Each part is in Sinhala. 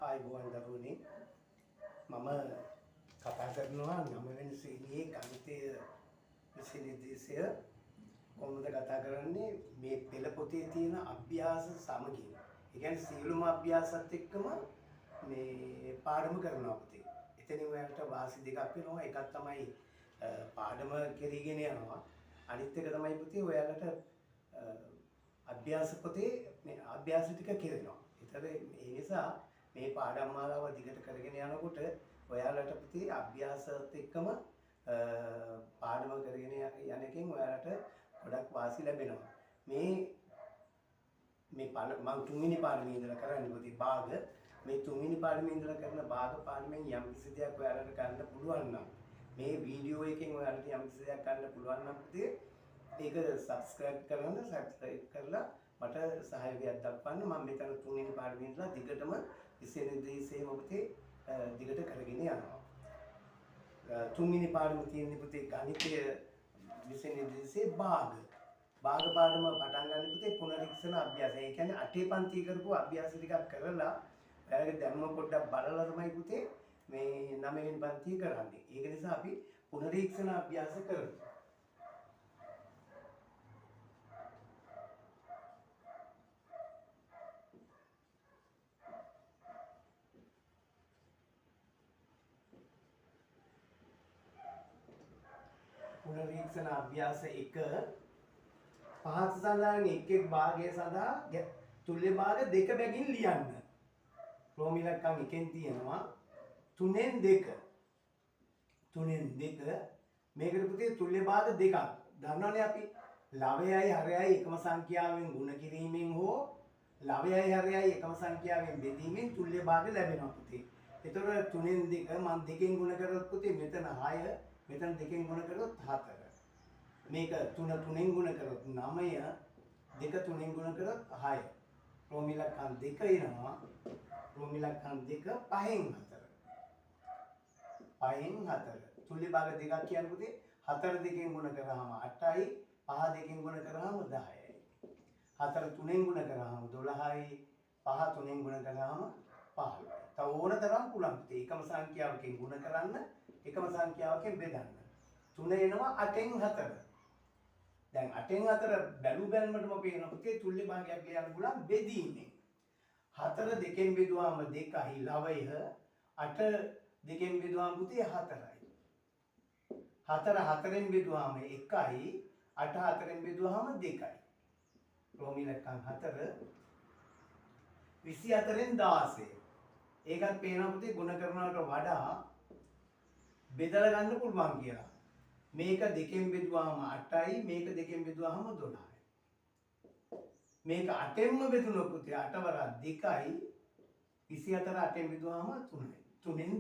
ආයිබෝන් දරුවනේ මම කතා කරනවා 9 වෙනි ශ්‍රේණියේ ගණිතය විෂය කොහොමද කතා කරන්නේ මේ පෙළ පොතේ තියෙන අභ්‍යාස සමගින්. ඒ කියන්නේ සියලුම අභ්‍යාසත් එක්කම මේ පාඩම කරනවා පුතේ. එතනින් ඔයාලට වාසි දෙකක් වෙනවා. එකක් තමයි පාඩම කෙරීගෙන යනවා. අනිත් එක තමයි පුතේ ඔයාලට අභ්‍යාස පොතේ මේ අභ්‍යාස ටික කෙරෙනවා. ඒතර ඒ නිසා මේ පාඩම් මාලාව දිගට කරගෙන යනකොට ඔයාලට පුතේ අභ්‍යාසත් එක්කම පාඩම කරගෙන යන එකෙන් ඔයාලට ගොඩක් වාසි ලැබෙනවා. මේ මම තුන්වෙනි පාඩමේ ඉඳලා කරන්නේ පුතේ භාග. මේ තුන්වෙනි පාඩමේ ඉඳලා කරන භාග පාඩමෙන් යම් කිසි දෙයක් ඔයාලට ගන්න පුළුවන් නම් මේ වීඩියෝ එකෙන් ඔයාලට යම් කිසි දෙයක් ගන්න පුළුවන් නම් පුතේ ඒක subscribe කරලා මට සහයෝගයක් දක්වන්න. මම මෙතන තුන්වෙනි පාඩමේ ඉඳලා දිගටම විෂය නිර්දේශයේ පුතේ දිගට කරගෙන යනවා. තුන්වෙනි පාඩම තියෙන්නේ පුතේ ගණිතය විෂය නිර්දේශයේ භාග පාඩම පටන් ගන්න පුතේ පුනරීක්ෂණ අභ්‍යාසය. ඒ කියන්නේ අටේ පන්ති කරපු අභ්‍යාස ටිකක් කරලා ඔයාලගේ දැනුම පොඩ්ඩක් බලලා තමයි පුතේ මේ 9 වෙනි පන්තිය කරන්නේ. ඒක නිසා අපි පුනරීක්ෂණ අභ්‍යාස කරමු. පුනරීක්ෂණ අභ්‍යාස 1 පහත සඳහන් එක් භාගය සඳහා තුල්‍ය භාග දෙක බැගින් ලියන්න. රෝම ඉලක්කම් එකෙන් තියෙනවා 3න් 2. 3න් 2 මේකට පුතේ තුල්‍ය භාග දෙකක්. දන්නවනේ අපි ලවයයි හරයයි එකම සංඛ්‍යාවෙන් ගුණ කිරීමෙන් හෝ ලවයයි හරයයි එකම සංඛ්‍යාවෙන් බෙදීමෙන් තුල්‍ය භාග ලැබෙනවා පුතේ. ඒතකොට 3න් 2 මම දෙකෙන් ගුණ කරොත් පුතේ මෙතන 6 මෙතන දෙකෙන් ගුණ කරොත් 4. මේක 3 3ෙන් ගුණ කරොත් 9 2 3ෙන් ගුණ කරොත් 6. රෝම ඉලක්කම් 2 එනවා. රෝම ඉලක්කම් 2 5න් 4. 5න් 4. තුල්‍ය භාග දෙකක් කියන්නේ පුතේ 4 දෙකෙන් ගුණ කරාම 8යි 5 දෙකෙන් ගුණ කරාම 10යි. 4 3ෙන් ගුණ කරාම 12යි 5 3ෙන් ගුණ කරාම 15යි. තව ඕන තරම් පුළුවන් පුතේ එකම සංඛ්‍යාවකින් ගුණ කරන්න එකම සංඛ්‍යාවකින් බෙදන්න. 3 එනවා 8න් 4. දැන් 8න් 4 බැලු බැලමටම පේන පුතේ තුල්‍ය භාගයක් ලියන්න පුළුවන් බෙදීමෙන්. 4 දෙකෙන් බෙදුවාම 2යි ලවය 8 දෙකෙන් බෙදුවාම පුතේ 4යි. 4 4ෙන් බෙදුවාම 1යි 8 4ෙන් බෙදුවාම 2යි. රෝම ඉලක්කම් 4 24න් 16. ඒකත් පේනවා පුතේ ගුණ කරනවට වඩා බෙදලා ගන්න පුළුවන් කියලා. මේක දෙකෙන් බෙදුවාම 8යි මේක දෙකෙන් බෙදුවාම 12යි. මේක 8ෙන්ම බෙදුනොත් පුතේ 8 වරක් 2යි 24 8ෙන් බෙදුවාම 3යි. 3ෙන්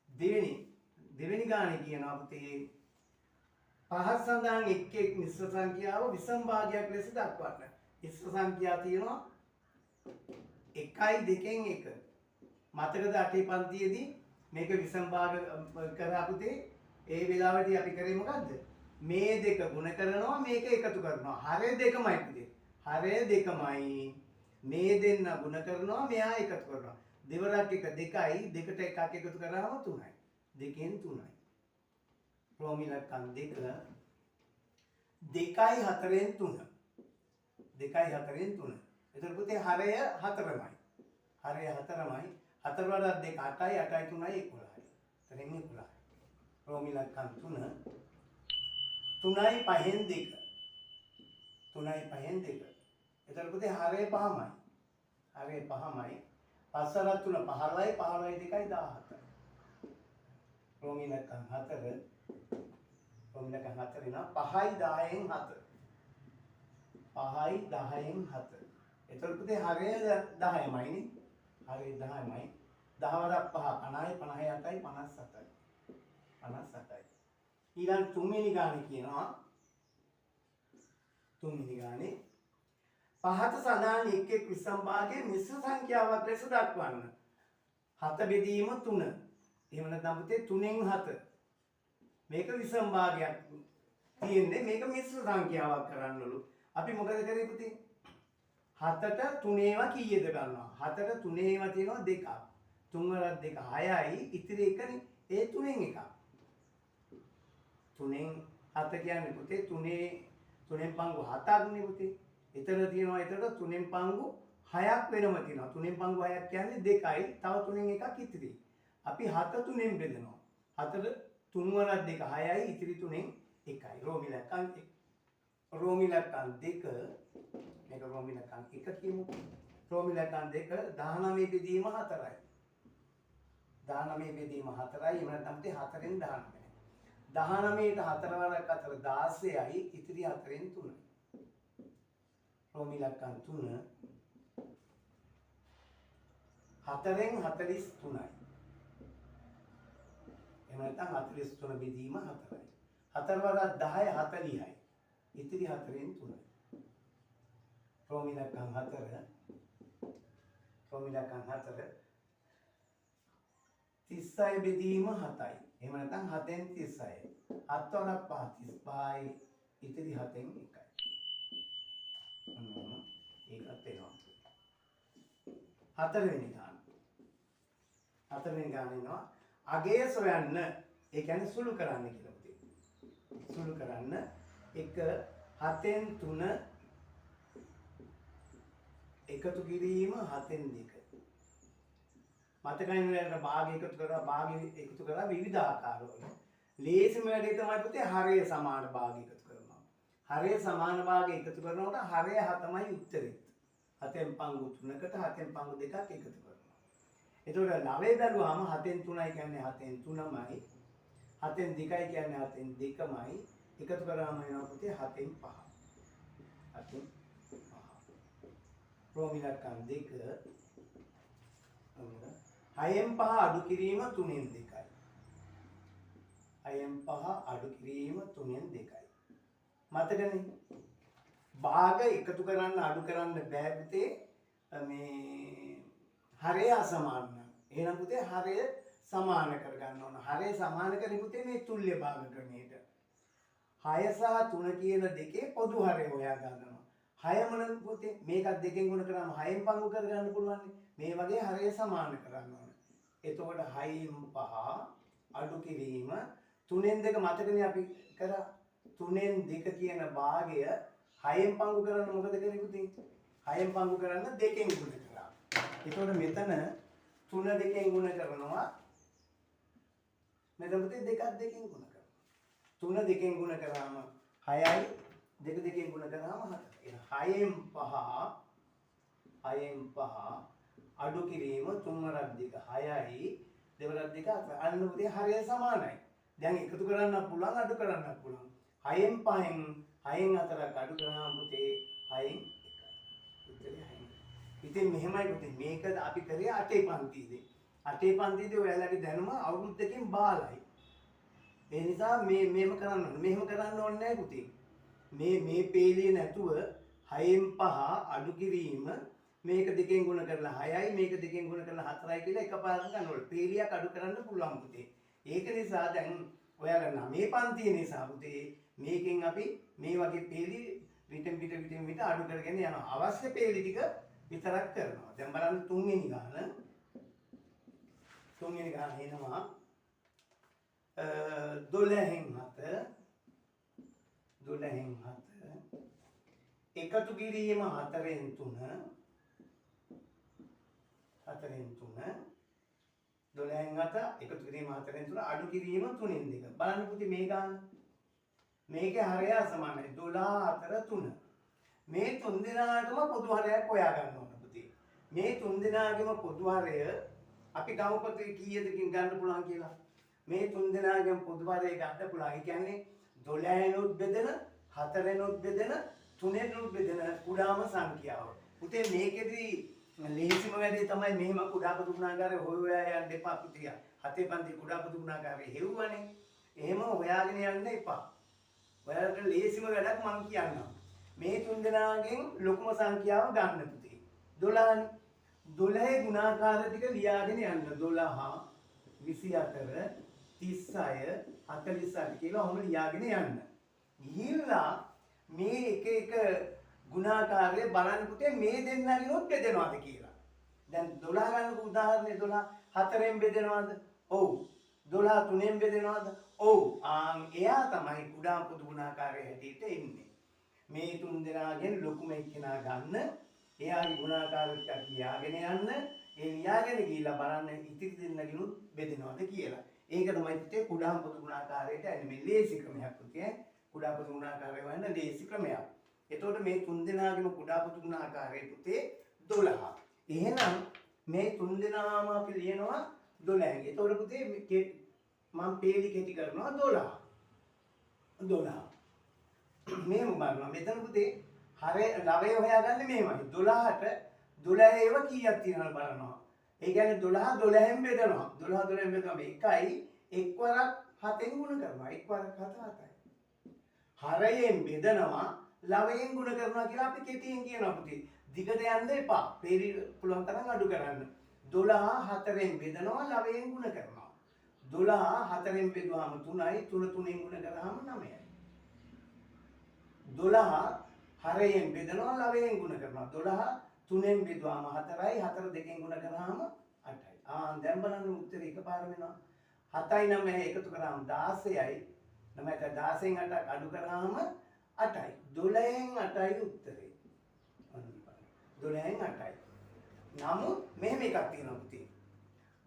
2යි. දෙවෙනි ගානේ කියනවා පුතේ පහත් සඳහන් එක් මිශ්‍ර සංඛ්‍යාව විෂම භාගයක් ලෙස දක්වන්න. මිශ්‍ර සංඛ්‍යා තියෙනවා 1යි 2ෙන් 1. මතකද අටේ පන්තියේදී මේක විෂම භාග කරා පුතේ ඒ වෙලාවේදී අපි කරේ මොකද්ද? මේ දෙක ගුණ කරනවා මේක එකතු කරනවා. හරය දෙකමයි පුතේ. හරය දෙකමයි. මේ දෙන්න ගුණ කරනවා මෙහා එකතු කරනවා. දෙවරක් එක 2යි දෙකට එකක් එකතු කරාම 3යි. 2න් 3යි. රෝම ඉලක්කම් 2 2යි 4න් 3. 2යි 4න් 3. එතකොට පුතේ හරය 4මයි. හරය 4මයි. 4 වරක් 2 8යි 8යි 3යි 11යි. එතනින් 11යි. රෝම ඉලක්කම් 3 3යි 5න් 2. 3යි 5න් 2. එතකොට පුතේ හරය 5මයි. හරය 5මයි. 5 වරක් 3 15යි 15යි 2යි 17යි. රෝම ඉලක්කම් 4 රෝම ඉලක්කම් 4 නා 5යි 10න් 7. 5යි 10න් 7. එතකොට පුතේ හරය 10මයි නේ. හරි 10මයි 10 වරක් 5 50යි 57යි 57යි 57යි. ඊළඟ තුන්වෙනි ගානේ කියනවා තුන්වෙනි ගානේ පහත සඳහන් එක් විෂම භාගයේ මිශ්‍ර සංඛ්‍යාවක් ලෙස දක්වන්න. 7 බෙදීම 3. එහෙම නැත්නම් පුතේ 3න් 7. මේක විෂම භාගයක් තියෙන්නේ මේක මිශ්‍ර සංඛ්‍යාවක් කරන්නලු. අපි මොකද කරේ පුතේ? 7ට 3 ඒවා කීයද ගන්නවා? 7ට 3 ඒවා තියෙනවා 2ක්. 3 වරක් 2 6යි. ඉතිරි එකනේ. ඒ 3න් එකක්. 3න් 7 කියන්නේ පුතේ 3න් පංගු 7ක්නේ පුතේ. එතන තියෙනවා එතකොට 3න් පංගු 6ක් වෙනම තියෙනවා. 3න් පංගු 6ක් කියන්නේ 2යි. තව 3න් එකක් ඉතිරි. අපි 7 3න් බෙදනවා. 7ට 3 වරක් 2 6යි. ඉතිරි 3න් 1යි. රෝමි ලක්කම් 2 මේක රෝමි ලක්කම් 1 කියමු. රෝමි ලක්කම් 2 19 බෙදීම 4යි. 19 බෙදීම 4යි. එහෙම නැත්නම් 4න් 19. 19ට 4 වරක් 4 16යි. ඉතිරි 4න් 3යි. රෝමි ලක්කම් 3 4න් 43යි. එහෙම නැත්නම් 43 බෙදීම 4යි. 4 වරක් 10 40යි. ඉතිරි 4න් 3යි. රෝමි ලක්කම් 4 36 බෙදීම 7යි. එහෙම නැත්නම් 7න් 36යි. 7 වරක් 5 35යි. ඉතිරි 7න් 1යි. ඒකත් එනවා. 4වෙනි ගාන. 4වෙනි ගාන එනවා. අගය සොයන්න. ඒ කියන්නේ සුළු කරන්න කියලා පුතේ. සුළු කරන්න 1 7න් 3 එකතු කිරීම 7න් 2. මතකයි නේද භාග එකතු කරලා විවිධ ආකාරවල. ලේසිම වැඩේ තමයි පුතේ හරය සමාන භාග එකතු කරනවා. හරය සමාන භාග එකතු කරනකොට හරය 7යි උත්තරෙත්. 7න් පංගු 3කට 7න් පංගු 2ක් එකතු කරනවා. එතකොට 9 බැලුවාම 7න් 3යි කියන්නේ 7න් 3මයි. 7න් 2යි කියන්නේ 7න් 2මයි. එකතු කරාම එනවා පුතේ 7න් 5. 7න් 5. රෝමි ලක්කම් 2 6න් 5 අඩු කිරීම 3න් 2යි. 6න් 5 අඩු කිරීම 3න් 2යි. මතකනේ? භාග එකතු කරන්න අඩු කරන්න බෑ පුතේ. මේ හරය අසමාන නම්. එහෙනම් පුතේ හරය සමාන කරගන්න ඕන. හරය සමාන කරේ පුතේ මේ තුල්්‍ය භාග ක්‍රමයට. 6 සහ 3 කියන දෙකේ පොදු හරය හොයා ගන්නවා. 6 මොන පුතේ මේකත් දෙකෙන් ගුණ කරාම 6න් පංගු කරගන්න පුළුවන්. මේ වගේ හරය සමාන කරන්න ඕන. එතකොට 6න් 5 අඩු කිරීම 3න් 2 මතකනේ අපි කරා. 3න් 2 කියන භාගය 6න් පංගු කරන්න මොකද කරේ පුතේ? 6න් පංගු කරන්න 2කින් ගුණ කරා. එතකොට මෙතන 3 2කින් ගුණ කරනවා. මෙතන පුතේ 2ක් 2කින් ගුණ කරනවා. 3 2කින් ගුණ කරාම 6යි 2 2කින් ගුණ කරාම 7යි. 6න් 5 අඩු කිරීම 3 වරක් 2 6යි 2 වරක් 2 අන්න පුතේ හරය සමානයි. දැන් එකතු කරන්න පුළුවන් අඩු කරන්න පුළුවන්. 6න් 5න් 4ක් අඩු කරාම පුතේ 6න් 1යි. උත්තරේ 6යි. ඉතින් මෙහෙමයි පුතේ මේක අපි කරේ 8 පන්තියේදී. 8 පන්තියේදී ඔයාලගේ දැනුම අවුරුද්දකින් බාලයි. ඒ නිසා මේම කරන්න ඕනේ. මෙහෙම කරන්න ඕනේ නැහැ පුතේ. මේ පේලිය නැතුව 6න් 5 අඩු කිරීම මේක දෙකෙන් ගුණ කරලා 6යි මේක දෙකෙන් ගුණ කරලා 4යි කියලා එකපාරට ගන්නවල. පේලියක් අඩු කරන්න පුළුවන් පුතේ. ඒක නිසා දැන් ඔයාලා 9 පන්තිය නිසා පුතේ මේකෙන් අපි මේ වගේ පේලි විටම පිට අඩු කරගෙන යනවා. අවශ්‍ය පේලි ටික විතරක් කරනවා. දැන් බලන්න තුන්වෙනි ගාන එනවා 12න් 7 එකතු කිරීම 4න් 3 12න් 7 එකතු කිරීම 4න් 3 අඩු කිරීම 3න් 2 බලන්න පුතේ මේ ගාන මේකේ හරය අසමානයි 12 4 3 මේ තුන් දෙනාටම පොදු හරයක් හොයා ගන්න ඕන පුතේ මේ තුන් දෙනාගේම පොදු හරය අපි ගමු පුතේ කීයදකින් ගන්න පුළුවන් කියලා මේ තුන් දෙනාගේම පොදු හරය ගන්න පුළුවන් ඒ කියන්නේ 12නුත් බෙදෙන 4නුත් බෙදෙන 3නුත් බෙදෙන කුඩාම සංඛ්‍යාව පුතේ මේකෙදි ලේසිම වැඩේ තමයි මෙහෙම කුඩා පොදු ගුණාකාරය හොයලා යන්න එපා පුතේ. 7 පන්ති කුඩා පොදු ගුණාකාරය හෙව්වනේ. එහෙම හොයාගෙන යන්න එපා. ඔයාලට ලේසිම වැඩක් මම කියන්නම්. මේ තුන් දෙනාගෙන් ලොකුම සංඛ්‍යාව ගන්න පුතේ. 12නේ. 12 ගුණාකාර ටික ලියාගෙන යන්න. 12 24 36 48 කියලා ඔහොම ලියාගෙන යන්න. ගිහිල්ලා මේ එක එක ගුණාකාරය බලන්න පුතේ මේ දෙන්නගෙනුත් බෙදෙනවද කියලා. දැන් 12 ගන්නකො උදාහරණේ 12 4ෙන් බෙදෙනවද? ඔව්. 12 3ෙන් බෙදෙනවද? ඔව්. එයා තමයි කුඩා පොදු ගුණාකාරය හැටියට එන්නේ. මේ තුන් දෙනාගෙන් ලොකුම එක්කෙනා ගන්න, එයාගේ ගුණාකාරයක් ලියාගෙන යන්න, ඒ ලියාගෙන ගිහිල්ලා බලන්න ඉතිරි දෙන්නගෙනුත් බෙදෙනවද කියලා. ඒක තමයි පුතේ කුඩා පොදු ගුණාකාරයට එන්නේ. මේ ලේසි ක්‍රමයක් පුතේ. කුඩා පොදු ගුණාකාරය වන්න ලේසි ක්‍රමයක්. එතකොට මේ තුන් දෙනාගේම කුඩා පොදු ගුණාකාරය පුතේ 12. එහෙනම් මේ තුන් දෙනාම අපි ලියනවා 12. එතකොට පුතේ මම පේලි කෙටි කරනවා 12. 12. මෙහෙම බලනවා. මෙතන පුතේ හරේ ලවය හොයාගන්නේ මෙහෙමයි. 12ට 12 ඒව කීයක් තියෙනවද බලනවා. ඒ කියන්නේ 12 12න් බෙදනවා. 12 12න් බෙදනවා. එකයි එක්වරක් 7ෙන් ගුණ කරනවා. එක්වරක් 7 7යි. හරයෙන් බෙදනවා ලවයෙන් ගුණ කරනවා කියලා අපි කෙටියෙන් කියනවා පුතේ. දිගට යන්න එපා. පේරි පුළුවන් තරම් අඩු කරන්න. 12 4ෙන් බෙදනවා ලවයෙන් ගුණ කරනවා. 12 4ෙන් බෙදුවාම 3යි 3 3ෙන් ගුණ කරාම 9යි. 12 හරයෙන් බෙදනවා ලවයෙන් ගුණ කරනවා. 12 3ෙන් බෙදුවාම 4යි 4 2ෙන් ගුණ කරාම 8යි. දැන් බලන්න උත්තරේ එකපාර වෙනවා. 7යි 9යි එකතු කරාම 16යි. 9ට 16න් 8ක් අඩු කරාම 8යි. 12න් 8යි උත්තරේ. 12න් 8යි. නමුත් මෙහෙම එකක් තියෙනවා පුතේ.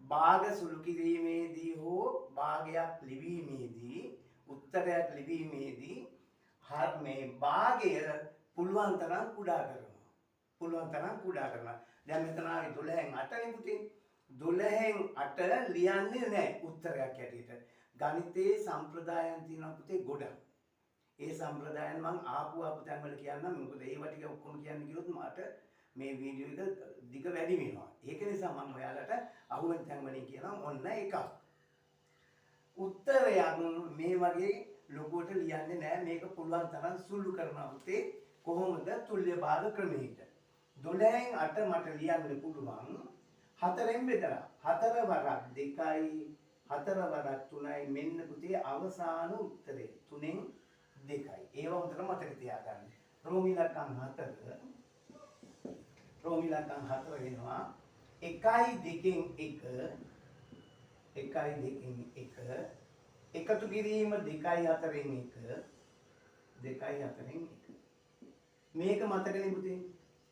භාග සුළු කිරීමේදී හෝ භාගයක් ලිවීමේදී උත්තරයක් ලිවීමේදී මේ භාගය පුළුවන් තරම් කුඩා කරනවා. පුළුවන් තරම් කුඩා කරනවා. දැන් මෙතන ආවේ 12න් 8නේ පුතේ. 12න් 8 ලියන්නේ නැහැ උත්තරයක් ඇටියට. ගණිතයේ සම්ප්‍රදායන් තියෙනවා පුතේ ගොඩක්. ඒ සම්ප්‍රදායන් මම ආපු තැන් වල කියන්නම්. මොකද ඒව ටික ඔක්කොම කියන්න ගියොත් මට මේ වීඩියෝ එක දිග වැඩි වෙනවා. ඒක නිසා මම ඔයාලට අහුවෙන තැන් වලින් කියනවා ඔන්න එකක්. උත්තරයක් මේ වගේ ලොකුවට ලියන්නේ නැහැ. මේක පුළුවන් තරම් සුළු කරනවා පුතේ. කොහොමද? තුල්‍ය භාග ක්‍රමයට. 12න් 8 මට ලියන්න පුළුවන් 4ෙන් බෙදලා. 4 වරක් 2යි 4 වරක් 3යි මෙන්න පුතේ අවසාන උත්තරේ 3ෙන් 2යි. ඒව හොඳට මතක තියාගන්න. රෝමී ලකම් 4 රෝමී ලකම් 4 වෙනවා 1යි 2ෙන් 1 1යි 2ෙන් 1 එකතු කිරීම 2යි 4ෙන් 1 2යි 4ෙන් 1. මේක මතකනේ පුතේ.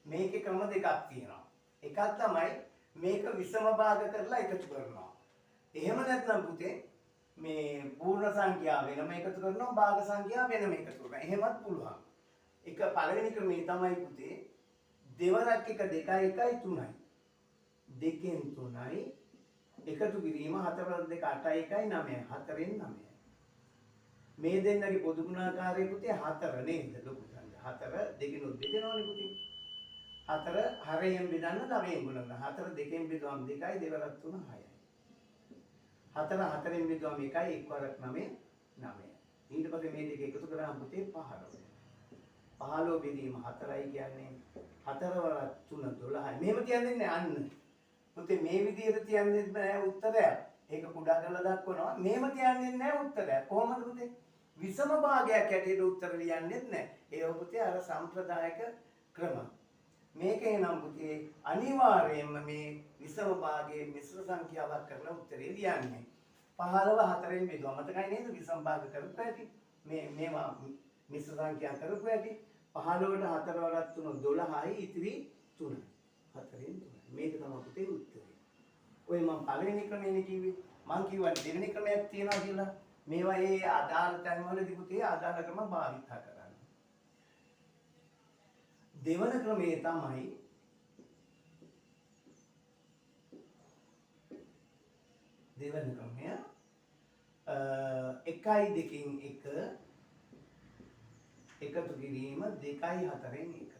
මේකේ ක්‍රම දෙකක් තියෙනවා. එකක් තමයි මේක විෂම භාග කරලා එකතු කරනවා. එහෙම නැත්නම් පුතේ මේ පූර්ණ සංඛ්‍යා වෙනම එකතු කරනවා භාග සංඛ්‍යා වෙනම එකතු කරනවා. එහෙමත් පුළුවන්. එක පළවෙනි ක්‍රමේ තමයි පුතේ දෙවරක් එක 2යි 1යි 3යි. 2ෙන් 3යි එකතු කිරීම 4 වරක් 2 8යි 1යි 9යි. 4ෙන් 9යි. මේ දෙන්නගේ පොදු ගුණාකාරය පුතේ 4 නේද? ලොකු සංඛ්‍යා 4 දෙකිනුත් බෙදෙනවනේ පුතේ. 4 හරයෙන් බෙදන්න 9ෙන් ගුණ කරනවා. 4 2ෙන් බෙදුවම 2යි දෙවරක් 3 6යි. 4 4ෙන් බෙදුවම 1යි එක්වරක් 9 9යි. ඊට පස්සේ මේ දෙක එකතු කරාම පුතේ 15. 15 බෙදීම 4යි කියන්නේ 4 වරක් 3 12යි. මෙහෙම කියන්නේ අන්න. පුතේ මේ විදිහට තියන්නේ නැහැ උත්තරයක්. ඒක කුඩා කරලා දක්වනවා. මෙහෙම තියන්නේ නැහැ උත්තරයක්. කොහොමද පුතේ? විෂම භාගයක් ඇටියට උත්තර ලියන්නේ නැහැ. ඒක පුතේ අර සම්ප්‍රදායික ක්‍රම. මේකේ නම් පුතේ අනිවාර්යයෙන්ම මේ විෂම භාගයේ මිශ්‍ර සංඛ්‍යාවක් කරලා උත්තරේ ලියන්නේ. 15 4ෙන් බෙදුවා. මතකයි නේද විෂම භාග කරපු ඇති. මේවා මිශ්‍ර සංඛ්‍යා කරපු ඇති. 15ට 4 වරක් 3 12යි ඉතිරි 3. 4ෙන් 3. මේක තමයි පුතේ උත්තරේ. ඔය මම පළවෙනි ක්‍රමයනේ කිව්වේ. මම කිව්වා දෙවෙනි ක්‍රමයක් තියෙනවා කියලා. මේවා ඒ අදාළ තැන් වලදී පුතේ අදාළ ක්‍රම භාවිත කරන්න. දෙවන ක්‍රමයේ තමයි දෙවන ක්‍රමය 1යි 2කින් 1 එකතු කිරීම 2යි 4ෙන් 1.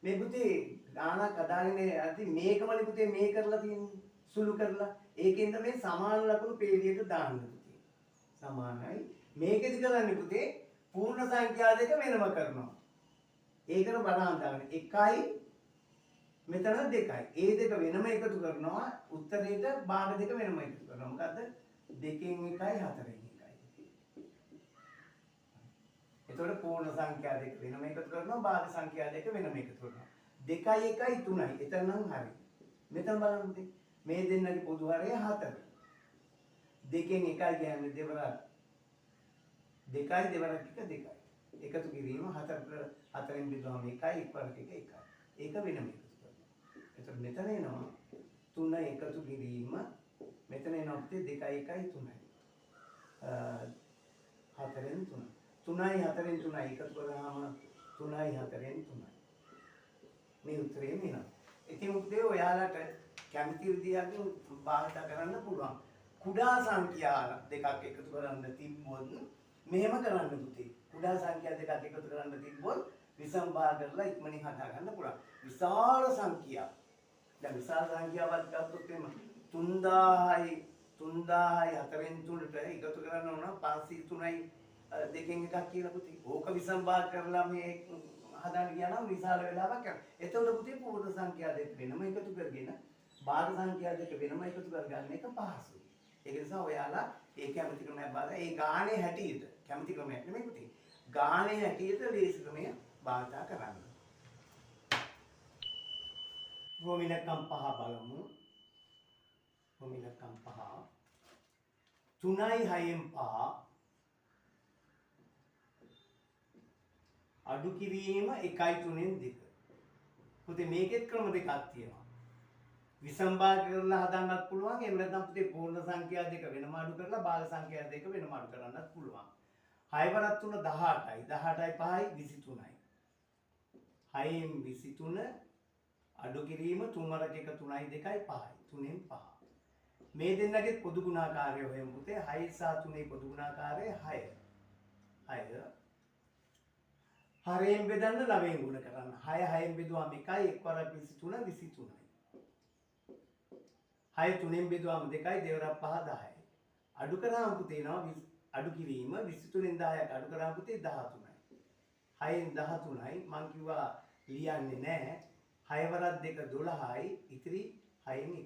මේ පුතේ ගානක් අදාගෙන ඇති මේකමනේ පුතේ මේ කරලා තියෙන්නේ සුළු කරලා. ඒකෙන්ද මේ සමාන ලකුණු පේලියට දාන්න පුතේ. සමානයි. මේකෙදි කරන්නේ පුතේ පූර්ණ සංඛ්‍යා දෙක වෙනම කරනවා. ඒකට බලන්න දාන්න 1යි මෙතන 2යි. ඒ දෙක වෙනම එකතු කරනවා උත්තරේට භාග දෙක වෙනම එකතු කරනවා. මොකද්ද? 2කින් 1යි 4කින් 1යි. එතකොට පූර්ණ සංඛ්‍යා දෙක වෙනම එකතු කරනවා භාග සංඛ්‍යා දෙක වෙනම එකතු කරනවා. 2යි 1යි 3යි. එතන නම් හරි. මෙතන බලන්න පුතේ. මේ දෙන්නගේ පොදු හරය 4. දෙකෙන් 1යි කියන්නේ දෙවරක්. 2යි දෙවරක් 1 2යි. එකතු කිරීම 4ෙන් බෙදුවම 1යි 1 වරක 1 1යි. ඒක වෙනම එකතු කරනවා. එතකොට මෙතන එනවා 3 එකතු කිරීම මෙතන එනවා පුතේ 2යි 1යි 3යි. 4ෙන් 3. 3යි 4ෙන් 3යි එකතු කරාම 3යි 4ෙන් 3යි. මේ උත්තරේ මෙනවා. ඉතින් උදේ ඔයාලට කැමති විදිහකින් භාවිත කරන්න පුළුවන්. කුඩා සංඛ්‍යා දෙකක් එකතු කරන්න තිබ්බොත් මෙහෙම කරන්න පුතේ. කුඩා සංඛ්‍යා දෙකක් එකතු කරන්න තිබ්බොත් විසම භාග කරලා ඉක්මනින් හදා ගන්න පුළුවන්. විශාල සංඛ්‍යා. දැන් විශාල සංඛ්‍යාවක් ගත්තොත් එම 3000යි 4ෙන් 3ට එකතු කරන්න ඕන 503යි දෙකෙන් එකක් කියලා පුතේ. ඕක විසම භාග කරලා මේ හදාන්න ගියා නම් විශාල වෙලාවක් යනවා. එතකොට පුතේ පූර්ණ සංඛ්‍යා දෙක වෙනම එකතු කරගෙන භාග සංඛ්‍යා දෙක වෙනම එකතු කරගන්න එක පහසුයි. ඒක නිසා ඔයාලා ඒ කැමති ක්‍රමයක් බලලා ඒ ගානේ හැටියට කැමති ක්‍රමයක් නෙමෙයි පුතේ. ගානේ හැටියට ලේසි ක්‍රමය භාවිත කරන්න. රෝමිලකම් 5 බලමු. රෝමිලකම් 5 3යි 6න් 5 අඩු කිරීම 1යි 3න් 2. පුතේ මේකෙත් ක්‍රම දෙකක් තියෙනවා. විසම භාග කරලා හදන්නත් පුළුවන්. එහෙම නැත්නම් පුතේ පූර්ණ සංඛ්‍යා දෙක වෙනම අඩු කරලා භාග සංඛ්‍යා දෙක වෙනම අඩු කරන්නත් පුළුවන්. 6 වරක් 3 18යි. 18යි 5යි 23යි. 6න් 23 අඩු කිරීම 3 වරක් 1 3යි 2යි 5යි. 3න් 5. මේ දෙන්නගේ පොදු ගුණාකාරය හොයමු පුතේ. 6 සහ 3ේ පොදු ගුණාකාරය 6. 6 හරයෙන් බෙදන්න 9ෙන් ගුණ කරන්න. 6 6ෙන් බෙදුවාම 1යි 1 වරක් 23 23යි. 6 3ෙන් බෙදුවාම 2යි 2 වරක් 5 10යි. අඩු කරාම පුතේ එනවා අඩු කිරීම 23න් 10ක් අඩු කරාම පුතේ 13යි. 6න් 13යි මං කිව්වා ලියන්නේ නැහැ. 6 වරක් 2 12යි ඉතිරි 6න් 1යි.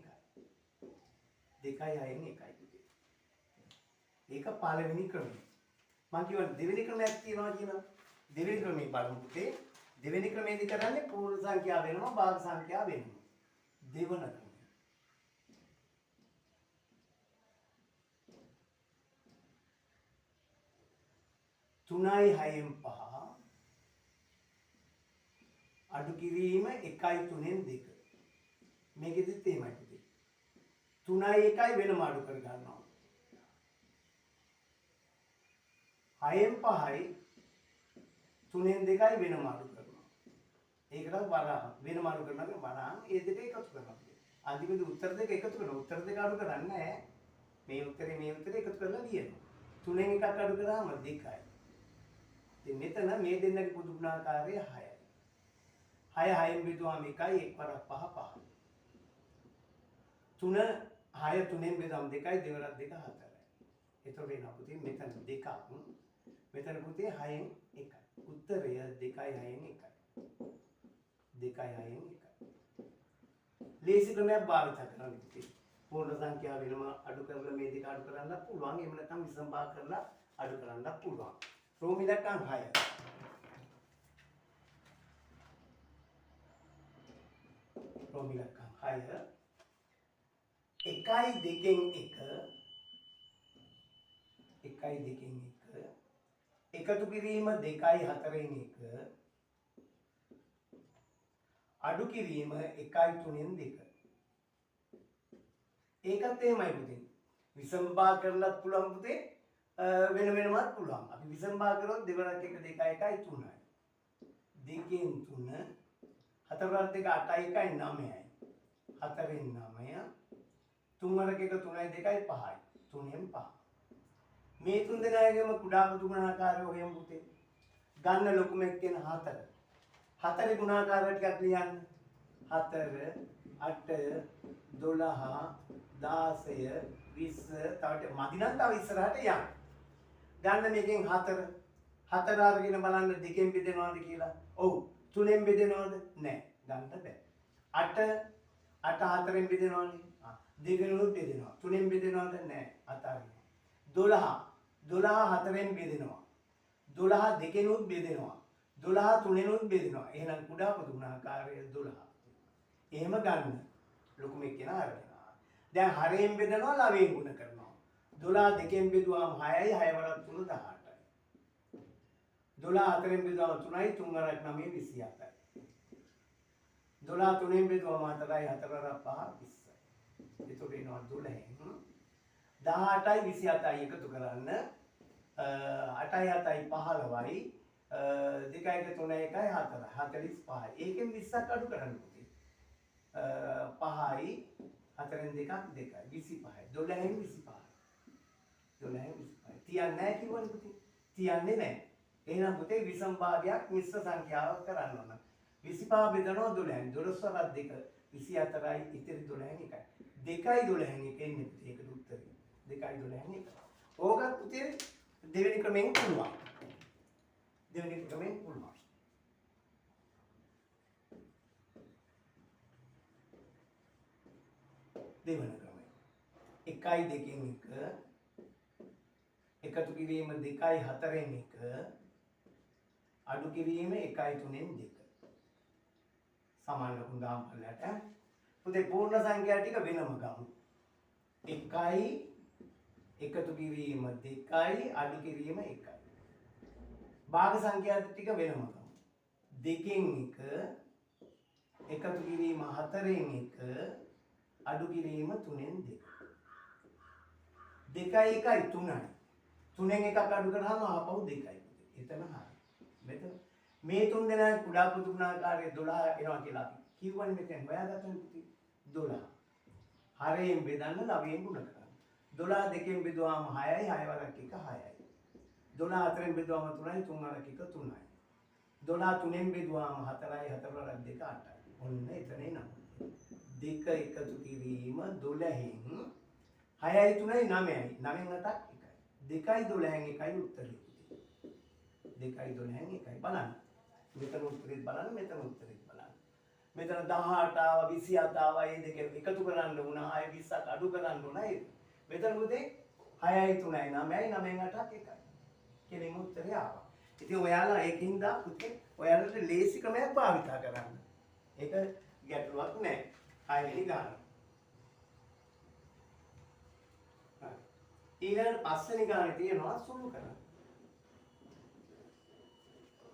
2යි 6න් 1යි පුතේ. ඒක පළවෙනි ක්‍රමය. මං කිව්වා දෙවෙනි ක්‍රමයක් තියෙනවා කියලා. දෙවෙනි ක්‍රමේ බලමු පුතේ. දෙවෙනි ක්‍රමේදී කරන්නේ පූර්ණ සංඛ්‍යා වෙනවා භාග සංඛ්‍යා වෙනවා. දෙවන ක්‍රමය. 3යි 6න් 5 අඩු කිරීම 1යි 3න් 2. මේකෙදිත් එහෙමයි පුතේ. 3යි 1යි වෙනම අඩු කර ගන්නවා. 6න් 5යි 3න් 2යි වෙනම අඩු කරනවා. ඒකට වරහන් වෙනම අඩු කරනවා වරහන් ඒ දෙක එකතු කරනවා. අන්තිමේදී උත්තර දෙක එකතු කරනවා. උත්තර දෙක අඩු කරන්නේ නැහැ. මේ උත්තරේ එකතු කරලා ලියනවා. 3න් එකක් අඩු කරාම 2යි. ඉතින් මෙතන මේ දෙන්නගේ පොදු ගුණාකාරය 6යි. 6 6න් බෙදුවාම 1යි 1 වරක් 5 5යි. 3 6 3න් බෙදුවාම 2යි 2 වරක් 2 4යි. එතකොට එනවා පුතේ මෙතන 2ක්. මෙතන පුතේ 6න් 1යි. උත්තරය 2යි 6න් 1යි. 2යි 6න් 1යි. ලේසි ක්‍රමයක් භාවිත කරන්න පුතේ. පූර්ණ සංඛ්‍යා වෙනම අඩු කරලා මේ දෙක අඩු කරන්නත් පුළුවන්. එහෙම නැත්නම් විසම භාග කරලා අඩු කරන්නත් පුළුවන්. රෝමිලකම් 6. රෝමිලකම් 6 1යි 2න් 1 එකතු කිරීම 2යි 4න් 1 අඩු කිරීම 1යි 3න් 2. ඒකත් එහෙමයි පුතේ. විසම භාග කරලත් පුළුවන් පුතේ. වෙන වෙනමත් පුළුවන්. අපි විසම භාග කරොත් 2 වරක් 1 2යි 1යි 3යි. 2න් 3 4 වරක් 2 8යි 1යි 9යි. 4න් 9 3 වරක් 1 3යි 2යි 5යි. 3න් 5. මේ තුන් දෙනාගේම කුඩා පොදු ගුණාකාරය හොයමු පුතේ. ගන්න ලොකුම එක්කෙන 4. 4 ගුණාකාර ටිකක් ලියන්න. 4 8 12 16 20 තවට මදි නම් තව ඉස්සරහට යන්න. ගන්න මේකෙන් 4. 4 අරගෙන බලන්න දෙකෙන් බෙදෙනවද කියලා. ඔව්. 3ෙන් බෙදෙනවද? නැහැ. ගන්න බෑ. 8 4ෙන් බෙදෙනවනේ. දෙකෙනුත් බෙදෙනවා. 3ෙන් බෙදෙනවද? නැහැ. අතාරිනවා. 12 4ෙන් බෙදෙනවා. 12 දෙකෙනුත් බෙදෙනවා. 12 තුනෙනුත් බෙදෙනවා. එහෙනම් කුඩා පොදු ගුණාකාරය 12. එහෙම ගන්න. ලොකුම කියන අරගෙනවා. දැන් හරයෙන් බෙදනවා ලවයෙන් ගුණ කරනවා. 12 දෙකෙන් බෙදුවාම 6යි 6 වරක් 3 18යි. 12 හතරෙන් බෙදුවාම 3යි 3 වරක් 9 27යි. 12 තුනෙන් බෙදුවාම 4යි 4 වරක් 5 20යි. එතකොට එනවා 12න් 18යි 27යි එකතු කරන්න 8යි 7යි 15යි 2යි 3යි 1යි 4යි 45යි. ඒකෙන් 20ක් අඩු කරන්න පුතේ. 5යි 4න් 2ක් 2යි 25යි. 12න් 25යි. 12න් 25යි. තියන්නේ නැහැ කිව්වනේ පුතේ. තියන්නේ නැහැ. එහෙනම් පුතේ විසම භාගයක් මිශ්‍ර සංඛ්‍යාවක් කරන්න ඕන. 25 බෙදනවා 12න් 12 වරක් 2 24යි ඉතිරි 12න් 1යි. 2යි 12න් 1 එන්නේ පුතේ. ඒකට උත්තරේ. 2යි 12න් 1. ඕකත් පුතේ දෙවෙනි ක්‍රමයෙන් පුළුවන්. දෙවෙනි ක්‍රමයෙන් පුළුවන්. දෙවෙනි ක්‍රමය. 1යි 2කින් 1 එකතු කිරීම 2යි 4න් 1 අඩු කිරීම 1යි 3න් 2 සමාන ලකුණු දාමු පළලට. පුතේ පූර්ණ සංඛ්‍යා ටික වෙනම ගමු. 1යි එකතු කිරීම 2යි අඩු කිරීම 1යි. භාග සංඛ්‍යා ටික වෙනම ගමු. 2කින් 1 එකතු කිරීම 4න් 1 අඩු කිරීම 3න් 2. 2යි 1යි 3යි. 3න් එකක් අඩු කරාම ආපහු 2යි. එතන හරි. මෙතන මේ තුන් දෙනා කුඩා පොදු ගුණාකාරයේ 12 එනවා කියලා අපි කිව්වනේ මෙතෙන් හොයාගත්තනේ පුතේ 12. හරයෙන් බෙදන්න ලවයෙන් ගුණ කරන්න. 12 දෙකෙන් බෙදුවාම 6යි 6 වරක් 1 6යි. 12 හතරෙන් බෙදුවාම 3යි 3 වරක් 1 3යි. 12 තුනෙන් බෙදුවාම 4යි 4 වරක් 2 8යි. ඔන්න එතන එනවා. 2 එකතු කිරීම 12න් 6යි 3යි 9යි. 9න් 8ක් 1යි. 2යි 12න් 1යි උත්තරේ. 2යි 12න් 1යි බලන්න. මෙතන උත්තරෙත් බලන්න මෙතන උත්තරෙත් බලන්න. මෙතන 18 ආව 27 ආව මේ දෙක එකතු කරන්න වුණා 6 20ක් අඩු කරන්න වුණා ඒක. මෙතන පුතේ 6යි 3යි 9යි 9න් 8ක් 1යි. කෙලින්ම උත්තරය ආවා. ඉතින් ඔයාලා ඒකින්ද පුතේ ඔයාලට ලේසි ක්‍රමයක් භාවිත කරන්න. ඒක ගැටලුවක් නෑ. 6 වෙනි ගාන. ඊළඟ 5 වෙනි ගානේ තියෙනවා සුළු කරන්න.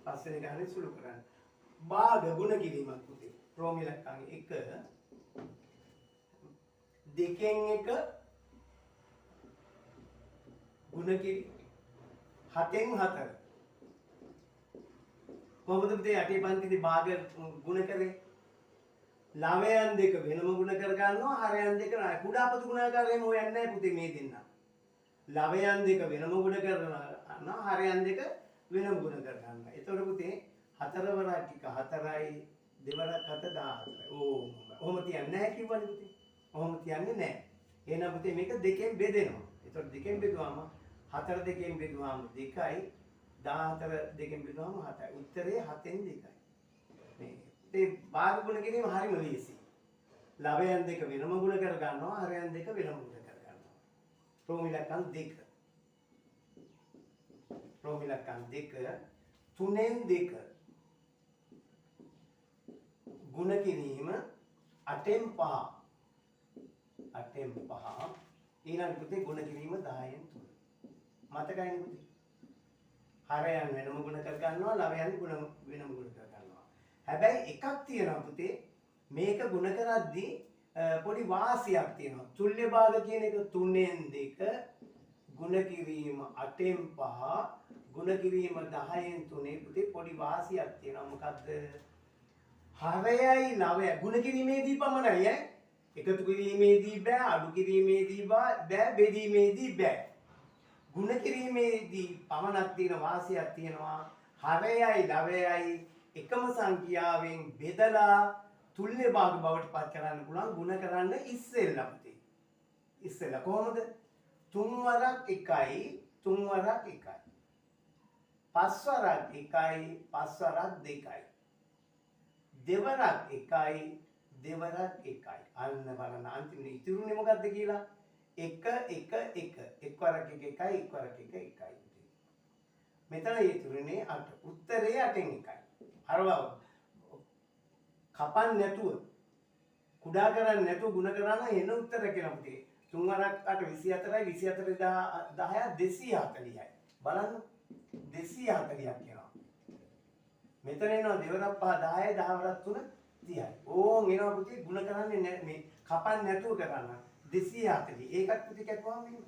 5 වෙනි ගානේ සුළු කරන්න. භාග ගුණ කිරීමක් පුතේ. රෝම ඉලක්කම් 1 දෙකෙන් 1 ගුණ කිරීම 7න් 4. කොහොමද පුතේ යටි පන්තිදී භාග ගුණ කරේ? ළමයන් දෙක වෙනම ගුණ කර ගන්නවා හරයන් දෙක නෑ. කුඩා පොදු ගුණාකාරයෙන් හොයන්නේ නැහැ පුතේ මේ දෙන්න. ළමයන් දෙක වෙනම ගුණ කරනවා හරයන් දෙක වෙනම ගුණ කර ගන්නවා. එතකොට පුතේ 4 වරක් 1 4යි 2 වරක් 7 14යි. ඔහොම තියන්නේ නැහැ කිව්වනේ පුතේ. ඔහොම තියන්නේ නැහැ. එහෙනම් පුතේ මේක දෙකෙන් බෙදෙනවා. එතකොට දෙකෙන් බෙදුවාම 4 දෙකෙන් බෙදුවාම 2යි 14 දෙකෙන් බෙදුවාම 7යි. උත්තරේ 7න් 2යි. මේ භාග ගුණ කිරීම හරිම ලේසි. ළමයන් දෙක වෙනම ගුණ කර ගන්නවා හරයන් දෙක වෙනම ගුණ කර ගන්නවා. රෝම ඉලක්කම් 2. රෝම ඉලක්කම් 2 3න් 2 ගුණ කිරීම 8න් 5. 8න් 5 ඊළඟ පුතේ ගුණ කිරීම 10න් 3. මතකයිනේ පුතේ. හරයන් වෙනම ගුණ කර ගන්නවා ළමයන් ගුණ වෙනම ගුණ කර ගන්නවා. හැබැයි එකක් තියෙනවා පුතේ මේක ගුණ කරද්දී පොඩි වාසියක් තියෙනවා. තුල්්‍ය භාග කියන එක 3න් 2 ගුණ කිරීම 8න් 5 ගුණ කිරීම 10න් 3 පුතේ පොඩි වාසියක් තියෙනවා. මොකද්ද? හරයයි ළමයි ගුණ කිරීමේදී පමණයි ඈ. එකතු කිරීමේදී බෑ, අඩු කිරීමේදී බෑ, බෙදීමේදී බෑ. ගුණ කිරීමේදී පමණක් තියෙන වාසියක් තියෙනවා. හරයයි ළමයයි එකම සංඛ්‍යාවෙන් බෙදලා තුල්්‍ය භාග බවට පත් කරන්න පුළුවන් ගුණ කරන්න ඉස්සෙල්ලා පුතේ. ඉස්සෙල්ලා කොහොමද? 3 වරක් 1යි 3 වරක් 1යි. 5 වරක් 1යි 5 වරක් 2යි. දෙවරක් 1යි දෙවරක් 1යි. අන්න බලන්න අන්තිමට ඉතුරුනේ මොකද්ද කියලා? 1 1 1 එක් වරක් 1 1යි එක් වරක් 1 1යි. මෙතන ඉතුරුනේ 8. උත්තරේ 8න් එකයි. අරව කපන්න නැතුව කුඩා කරන්නේ නැතුව ಗುಣ කරා නම් එන උත්තර කියලා පුතේ. 3 වරක් 8 24යි 24 10 240යි. බලන්න 240ක් කියනවා. මෙතන එනවා දෙවරක් 5 10යි 10 වරක් 3 30යි. ඕන් එනවා පුතේ ಗುಣ කරන්නේ මේ කපන්න නැතුව කරන්න. 240. ඒකත් පුතේ කැපුවාම මෙන්න.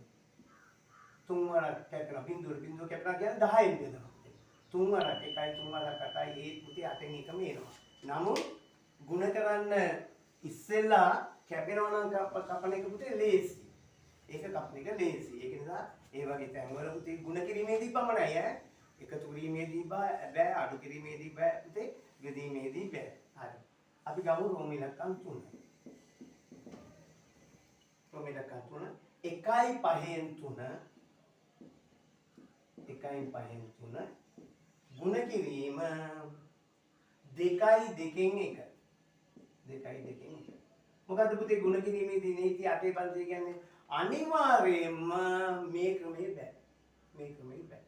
3 වරක් කැපෙනවා. බිඳුව කැපෙනවා කියන්නේ 10න් බෙදනවා. 3 වරක් 1යි 3 වරක් 8යි ඒ පුතේ 8න් එකම එනවා. නමුත් ಗುಣ කරන්න ඉස්සෙල්ලා කැපෙනවා නම් කපන එක පුතේ ලේසි. ඒක කපන එක ලේසි. ඒක නිසා ඒ වගේ තැන්වල පුතේ ಗುಣ කිරීමේදී පමණයි ඈ. එකතු කිරීමේදී බෑ, අඩු කිරීමේදී බෑ පුතේ, බෙදීමේදී බෑ. හරි. අපි ගමු රෝම ඉලක්කම් 3. රෝම ඉලක්කම් 3 1යි 5න් 3 1යි 5න් 3 ಗುಣ කිරීම 2යි 2න් 1. 2යි 2න් 1. මොකද්ද පුතේ ಗುಣ කිරීමේදී නීති 8 පන්තිය කියන්නේ අනිවාර්යයෙන්ම මේ ක්‍රමේ බෑ. මේ ක්‍රමේ බෑ.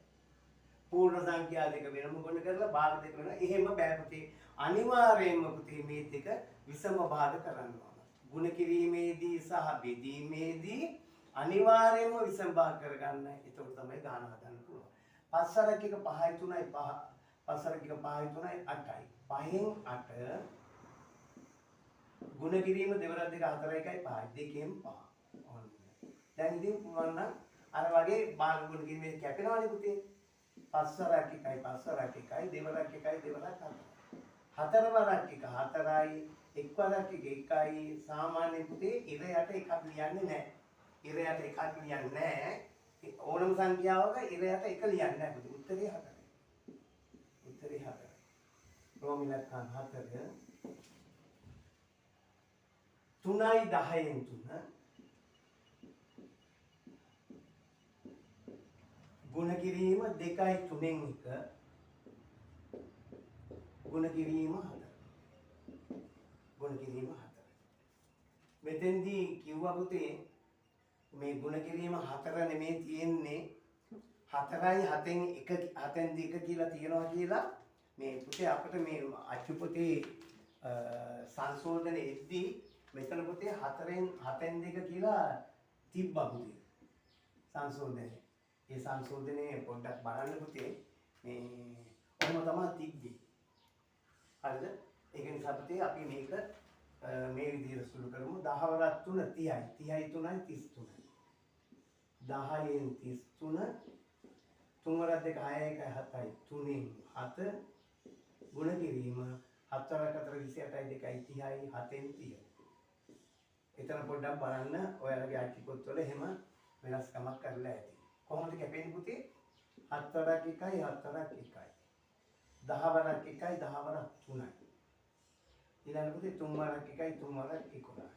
පූර්ණ සංඛ්‍යා දෙක වෙනම ගුණ කරලා භාග දෙක වෙනවා. එහෙම බෑ පුතේ. අනිවාර්යයෙන්ම පුතේ මේ දෙක විසම භාග කරන්න ඕන. ගුණ කිරීමේදී සහ බෙදීමේදී අනිවාර්යයෙන්ම විසම භාග කරගන්න. ඒක තමයි ගාන හදන්න පුළුවන්. 5 වරක් 1 5යි 3යි 5. 5 වරක් 1 5යි 3යි 8යි. 5න් 8 ගුණ කිරීම දෙවරක් 2 4 1යි 5යි. දෙකෙන් 5. දැන් ඉතින් පුළුවන් නම් අර වගේ භාග ගුණ කිරීමේ කැපෙනවනේ පුතේ. 5 වරක් 1යි 5 වරක් 1යි දෙවරක් 1යි දෙවරක් 4යි. 4 වරක් 1 4යි 1 වරක් 1 1යි සාමාන්‍ය පුතේ ඉර යට එකක් ලියන්නේ නැහැ. ඉර යට එකක් ලියන්නේ නැහැ. ඕනම සංඛ්‍යාවක ඉර යට එක ලියන්නේ නැහැ පුතේ. උත්තරේ 4යි. උත්තරේ 4යි. රෝම ඉලක්කම් 4 3යි 10න් 3 ගුණ කිරීම 2යි 3න් 1 ගුණ කිරීම 4 ගුණ කිරීම 4 මෙතෙන්දී කිව්වා පුතේ මේ ගුණ කිරීම 4 නෙමෙයි තියෙන්නේ 4යි 7න් 1 7න් 2 කියලා තියනවා කියලා මේ පුතේ අපිට මේ අච්චු පොතේ සංශෝධනයේ එද්දී මෙතන පුතේ 4න් 7න් 2 කියලා තිබ්බා පුතේ සංශෝධනයේ. ඒ සංශෝධනයේ පොඩ්ඩක් බලන්න පුතේ මේ ඔහොම තමයි තිබ්බේ. හරිද? ඒක නිසා පුතේ අපි මේක මේ විදිහට සුළු කරමු. 10 වරක් 3 30යි. 30යි 3යි 33යි. 10න් 33 3 වරක් 2 6යි 7යි 3න් 7 ගුණ කිරීම 7 වරක් 4 28යි 2යි 30යි 7න් 30. එතන පොඩ්ඩක් බලන්න ඔයාලගේ ආච්චි පොත්වල එහෙම වෙනස්කමක් කරලා ඇති. කොහොමද කැපෙන්නේ පුතේ? 7 වරක් 1යි 7 වරක් 1යි. 10 වරක් 1යි 10 වරක් 3යි. ඊළඟ පුතේ 3 වරක් 1යි 3 වරක් 11යි.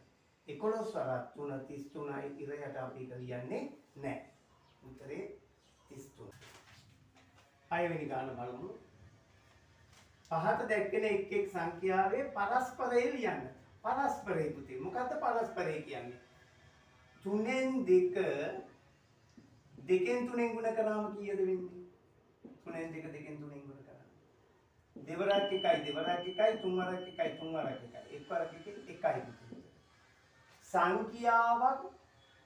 11 වරක් 3 33යි. ඉර යට අපි කියන්නේ නැහැ. උත්තරේ 33. පළවෙනි ගාන බලමු. පහත දැක්කෙන එක් එක් සංඛ්‍යාවේ පරස්පරය ලියන්න. පරස්පරය පුතේ. මොකද්ද පරස්පරය කියන්නේ? 3න් 2 දෙකෙන් 3න් ගුණ කරාම කීයද වෙන්නේ? 3න් 2 දෙකෙන් 3න් ගුණ කරාම. දෙවරක් 1යි දෙවරක් 1යි 3 වරක් 1යි 3 වරක් 1යි 1 වරක් 1 1යි. සංඛ්‍යාවක්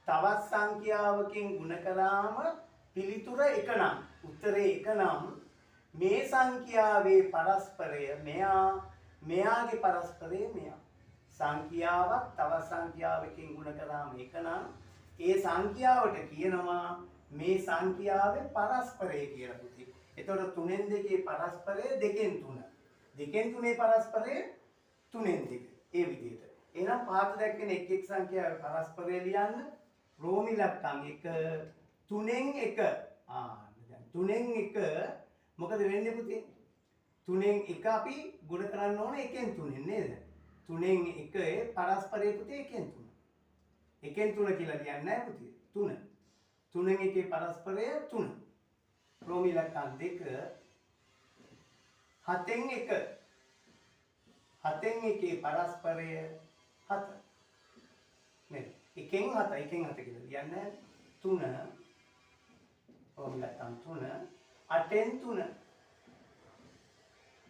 තවත් සංඛ්‍යාවකින් ගුණ කරාම පිළිතුර එක නම් උත්තරේ එක නම් මේ සංඛ්‍යාවේ පරස්පරය මෙයාගේ පරස්පරය මෙයා. සංඛ්‍යාවක් තවත් සංඛ්‍යාවකින් ගුණ කරාම එක නම් ඒ සංඛ්‍යාවට කියනවා මේ සංඛ්‍යාවේ පරස්පරය කියලා පුතේ. එතකොට 3න් 2 පරස්පරය 2න් 3. 2න් 3 පරස්පරය 3න් 2. ඒ විදිහට. එහෙනම් පහත දැක්කෙන එක් එක් සංඛ්‍යාවේ පරස්පරය ලියන්න. රෝම ඉලක්කම් 1 3න් 1. දැන් 3න් 1 මොකද වෙන්නේ පුතේ? 3න් 1 අපි ගුණ කරන්න ඕන 1න් 3න් නේද? 3න් 1 පරස්පරය පුතේ 1න් 3. 1න් 3 කියලා කියන්නේ නැහැ පුතේ. 3. 3න් 1 පරස්පරය 3. රෝම ඉලක්කම් 2 7න් 1. 7න් 1 පරස්පරය 7. නේද? 1න් 7 1න් 7 කියලා කියන්නේ 3. රෝම ඉලක්කම් 3 8න් 3.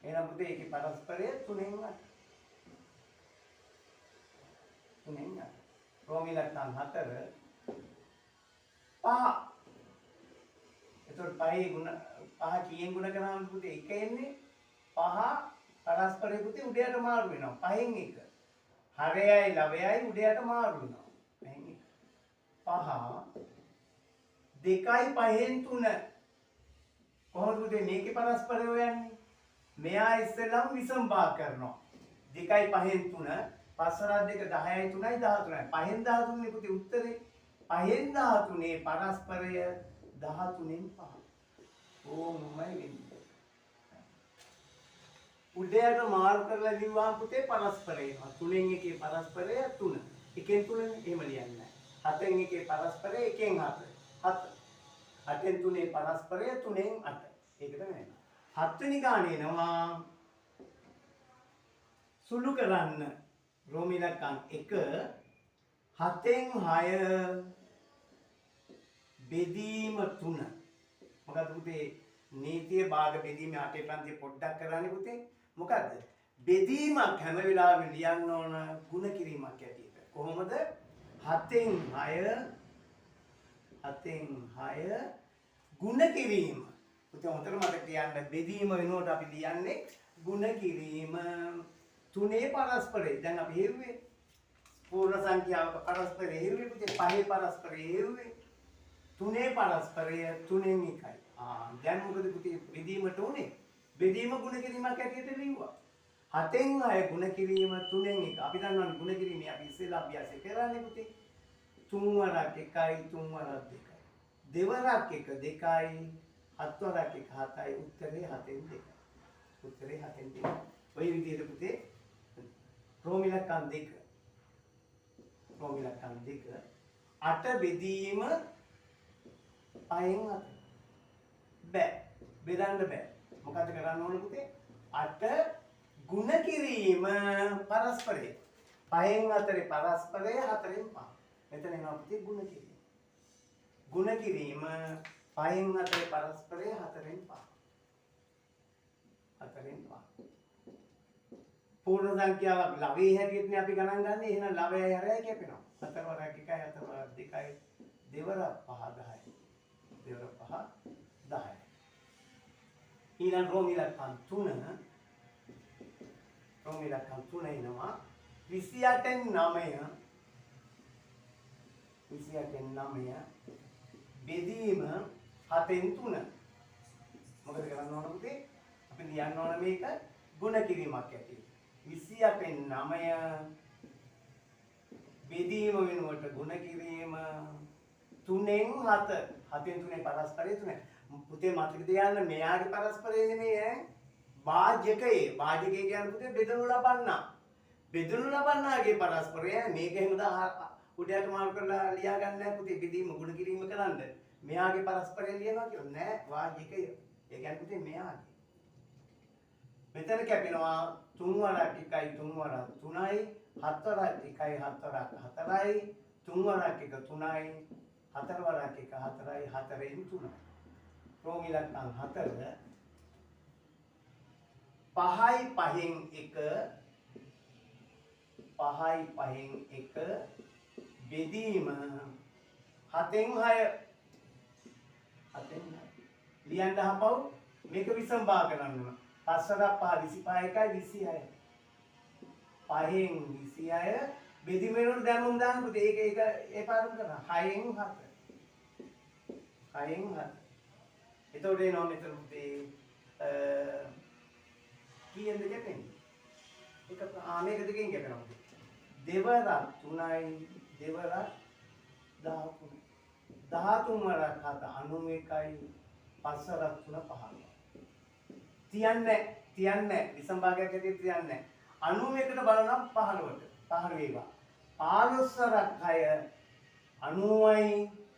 එහෙනම් පුතේ ඒකේ පරස්පරය 3න් 8. 3න් 8. රෝම ඉලක්කම් 4 5. එතකොට 5 ගුණ 5 කීයෙන් ගුණ කරාම පුතේ 1 එන්නේ 5 පරස්පරය පුතේ උඩයට මාරු වෙනවා 5න් 1. හරයයි ලවයයි උඩයට මාරු වෙනවා 5න් 1. 5 2යි 5න් 3. කොහොමද පුතේ මේකේ පරස්පරය හොයන්නේ? මෙයා ඉස්සෙල්ලාම විසම්භාග කරනවා. 2යි 5න් 3 5 2 10යි 3යි 13යි. 5න් 13 නේ පුතේ උත්තරේ. 5න් 13 පරස්පරය 13න් 5. ඕමයි වෙන්නේ. උඩයට මාරු කරලා ලිව්වහම පුතේ පරස්පරය එනවා. 3න් 1 පරස්පරය 3. 1න් 3 එහෙම ලියන්නේ නැහැ. 7න් 1 පරස්පරය 1න් 7. 7. 8න් 3 පරස්පරය 3න් 8. ඒකට වෙනවා. 7 වෙනි ගානේ එනවා සුළු කරන්න. රෝම ඉලක්කම් 1 7න් 6 බෙදීම 3. මොකද පුතේ නීතිය භාග බෙදීම 8 ප්‍රන්තිය පොඩ්ඩක් කරන්නේ පුතේ. මොකද්ද? බෙදීමක් හැම වෙලාවෙම ලියන්න ඕන ಗುಣ කිරීමක් ඇටියට. කොහොමද? 7න් 6 ಗುಣ කිරීම. පුතේ හොඳට මතක තියාගන්න බෙදීම වෙනුවට අපි ලියන්නේ ಗುಣ කිරීම. 3 පරස්පරය. දැන් අපි හෙව්වේ පූර්ණ සංඛ්‍යාවක පරස්පරය හෙව්වේ පුතේ 5 පරස්පරය හෙව්වේ. 3 පරස්පරය 3න් 1යි. දැන් මොකද පුතේ බෙදීමට උනේ? බෙදීම ಗುಣ කිරීමක් ඇටියට ලිව්වා. 7න් 6 ಗುಣ කිරීම 3න් 1. අපි දන්නවනේ ಗುಣ කිරීමේ අපි ඉස්සෙල්ලා අභ්‍යාසය කරන්නේ පුතේ. 3 වරක් 1යි 3 වරක් 2යි. දෙවරක් 1 2යි 7 වරක් 1 7යි. උත්තරේ 7න් 2යි. උත්තරේ 7න් 2යි. ඔය විදිහට පුතේ රෝම ඉලක්කම් 2 8 බෙදීම 5න් 8. බෑ. බෙදන්න බෑ. මොකද කරන්න ඕන පුතේ? 8 ಗುಣ කිරීම පරස්පරය. 5න් 4 පරස්පරය 4න් 5. මෙතන එනවා පුතේ ಗುಣ කිරීම. ಗುಣ කිරීම 5න් 4 පරස්පරය 4න් 5. 4න් 5. පූර්ණ සංඛ්‍යාවක් ලවයේ හැටියටනේ අපි ගණන් ගන්න. එහෙනම් ලවයයි හරයයි කැපෙනවා. 4 වරක් 1යි 4 වරක් 2යි දෙවරක් 5 10යි. දෙවරක් 5 10යි. ඊළඟ රෝම ඉලක්කම් 3 එනවා 28න් 9 බෙදීම 7න් 3. මොකද කරන්න ඕන පුතේ? අපි ලියන්න ඕන මේක ಗುಣ කිරීමක් ඇටියෙ. 28න් 9 බෙදීම වෙනුවට ಗುಣ කිරීම 3න් 7. 7න් 3 පරස්පරය 3. පුතේ මතක තියාගන්න මෙයාගේ පරස්පරය නෙමෙයි ඈ. වාජකයේ කියන්නේ පුතේ බෙදනු ලබන්නා. බෙදනු ලබන්නාගේ පරස්පරය මේක එහෙම උඩයට මාරු කරලා ලියා ගන්න නැහැ පුතේ. බෙදීම ಗುಣ කිරීම කරන්න. මෙයාගේ පරස්පරය ලියනවා කියලා නෑ වාජකය. ඒ කියන්නේ පුතේ මෙයාගේ. මෙතන කැපෙනවා 3 වරක් 1යි 3 වරක් 3යි 7 වරක් 1යි 7 වරක් 4යි 3 වරක් 1 3යි 4 වරක් 1 4යි 4න් 3යි. රෝම ඉලක්කම් 4 5යි 5න් 1 බෙදීම 7න් 6 ලියන්න හපව් මේක විසම්භාග කරන්න ඕන. 5 වරක් 5 25 1යි 26යි 5න් 26 බෙදීම වෙනුවට දැම්මම දාන්න පුතේ. ඒක ඒ පාරම කරා 6න් 7 එතකොට එනවා මෙතන පුතේ කීයද කැපෙන්නේ? මේක මේක දෙකෙන් කැපෙනවා පුතේ. දෙවරක් 3යි දෙවරක් 13. 13 වරක් 7 91යි 5 වරක් 3 15. තියන්නේ විසම්භාගයක් ඇටියෙ තියන්නේ 91ට බලනම් 15ට 15 වේවා. 15 වරක් 6 90යි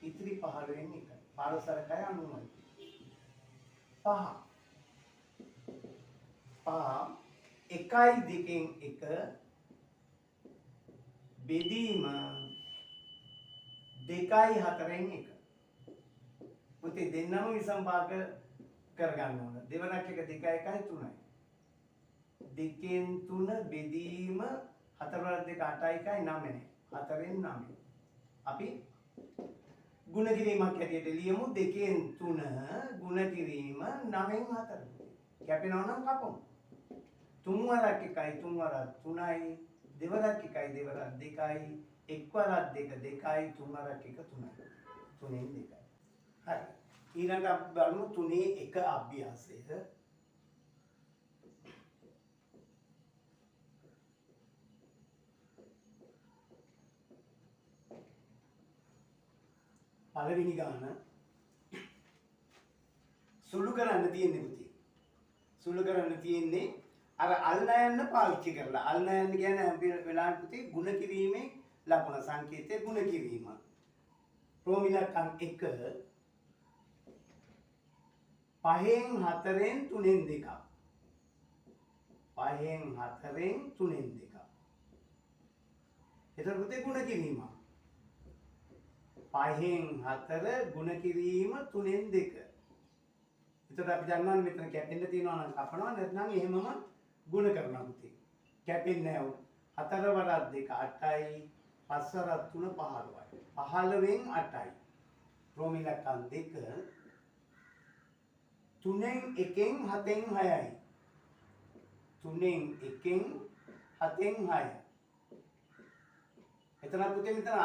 ඉතිරි 15න් 1. 15 වරක් 6 90යි. 5 1යි 2න් 1 බෙදීම 2යි 4න් 1. පුතේ දෙන්නම විසම්භාග කරගන්න ඕන. දෙවරක් එක 2 1යි 3යි. 2න් 3 බෙදීම 4 වරක් 2 8යි 1යි 9යි. 4න් 9. අපි ගුණ කිරීමක් හැටියට ලියමු 2න් 3 ගුණ කිරීම 9න් 4. කැපෙනවා නම් කපමු. 3 වරක් 1යි 3 වරක් 3යි. දෙවරක් 1යි දෙවරක් 2යි. 1 වරක් 2 2යි 3 වරක් 1 3යි. 3න් 2යි. හරි. ඊළඟට අපි බලමු 3 1 අභ්‍යාසය. පළවෙනි ගාන සුළු කරන්න තියෙන්නේ පුතේ. සුළු කරන්න තියෙන්නේ අර අල්නයන්න පාවිච්චි කරලා. අල්නයන්න කියන්නේ අපි වෙලාවට පුතේ ಗುಣ කිරීමේ ලකුණ සංකේතයේ ಗುಣ කිරීම. ප්‍රෝමිලකම් 1 5න් 4න් 3න් 2ක්. 5න් 4න් 3න් 2ක්. එතකොට පුතේ ಗುಣ කිරීම. 5න් 4 ගුණ කිරීම 3න් 2. එතකොට අපි දන්නවා මෙතන කැපෙන්න තියෙනවා නම් කපනවා නැත්නම් එහෙමම ගුණ කරනවා පුතේ. කැපෙන්නේ නැහැ. 4 වරක් 2 8යි 5 වරක් 3 15යි. 15න් 8යි. ප්‍රෝමිලකම් 2 3න් 1න් 7න් 6යි. 3න් 1න් 7න් 6යි. එතන පුතේ මෙතන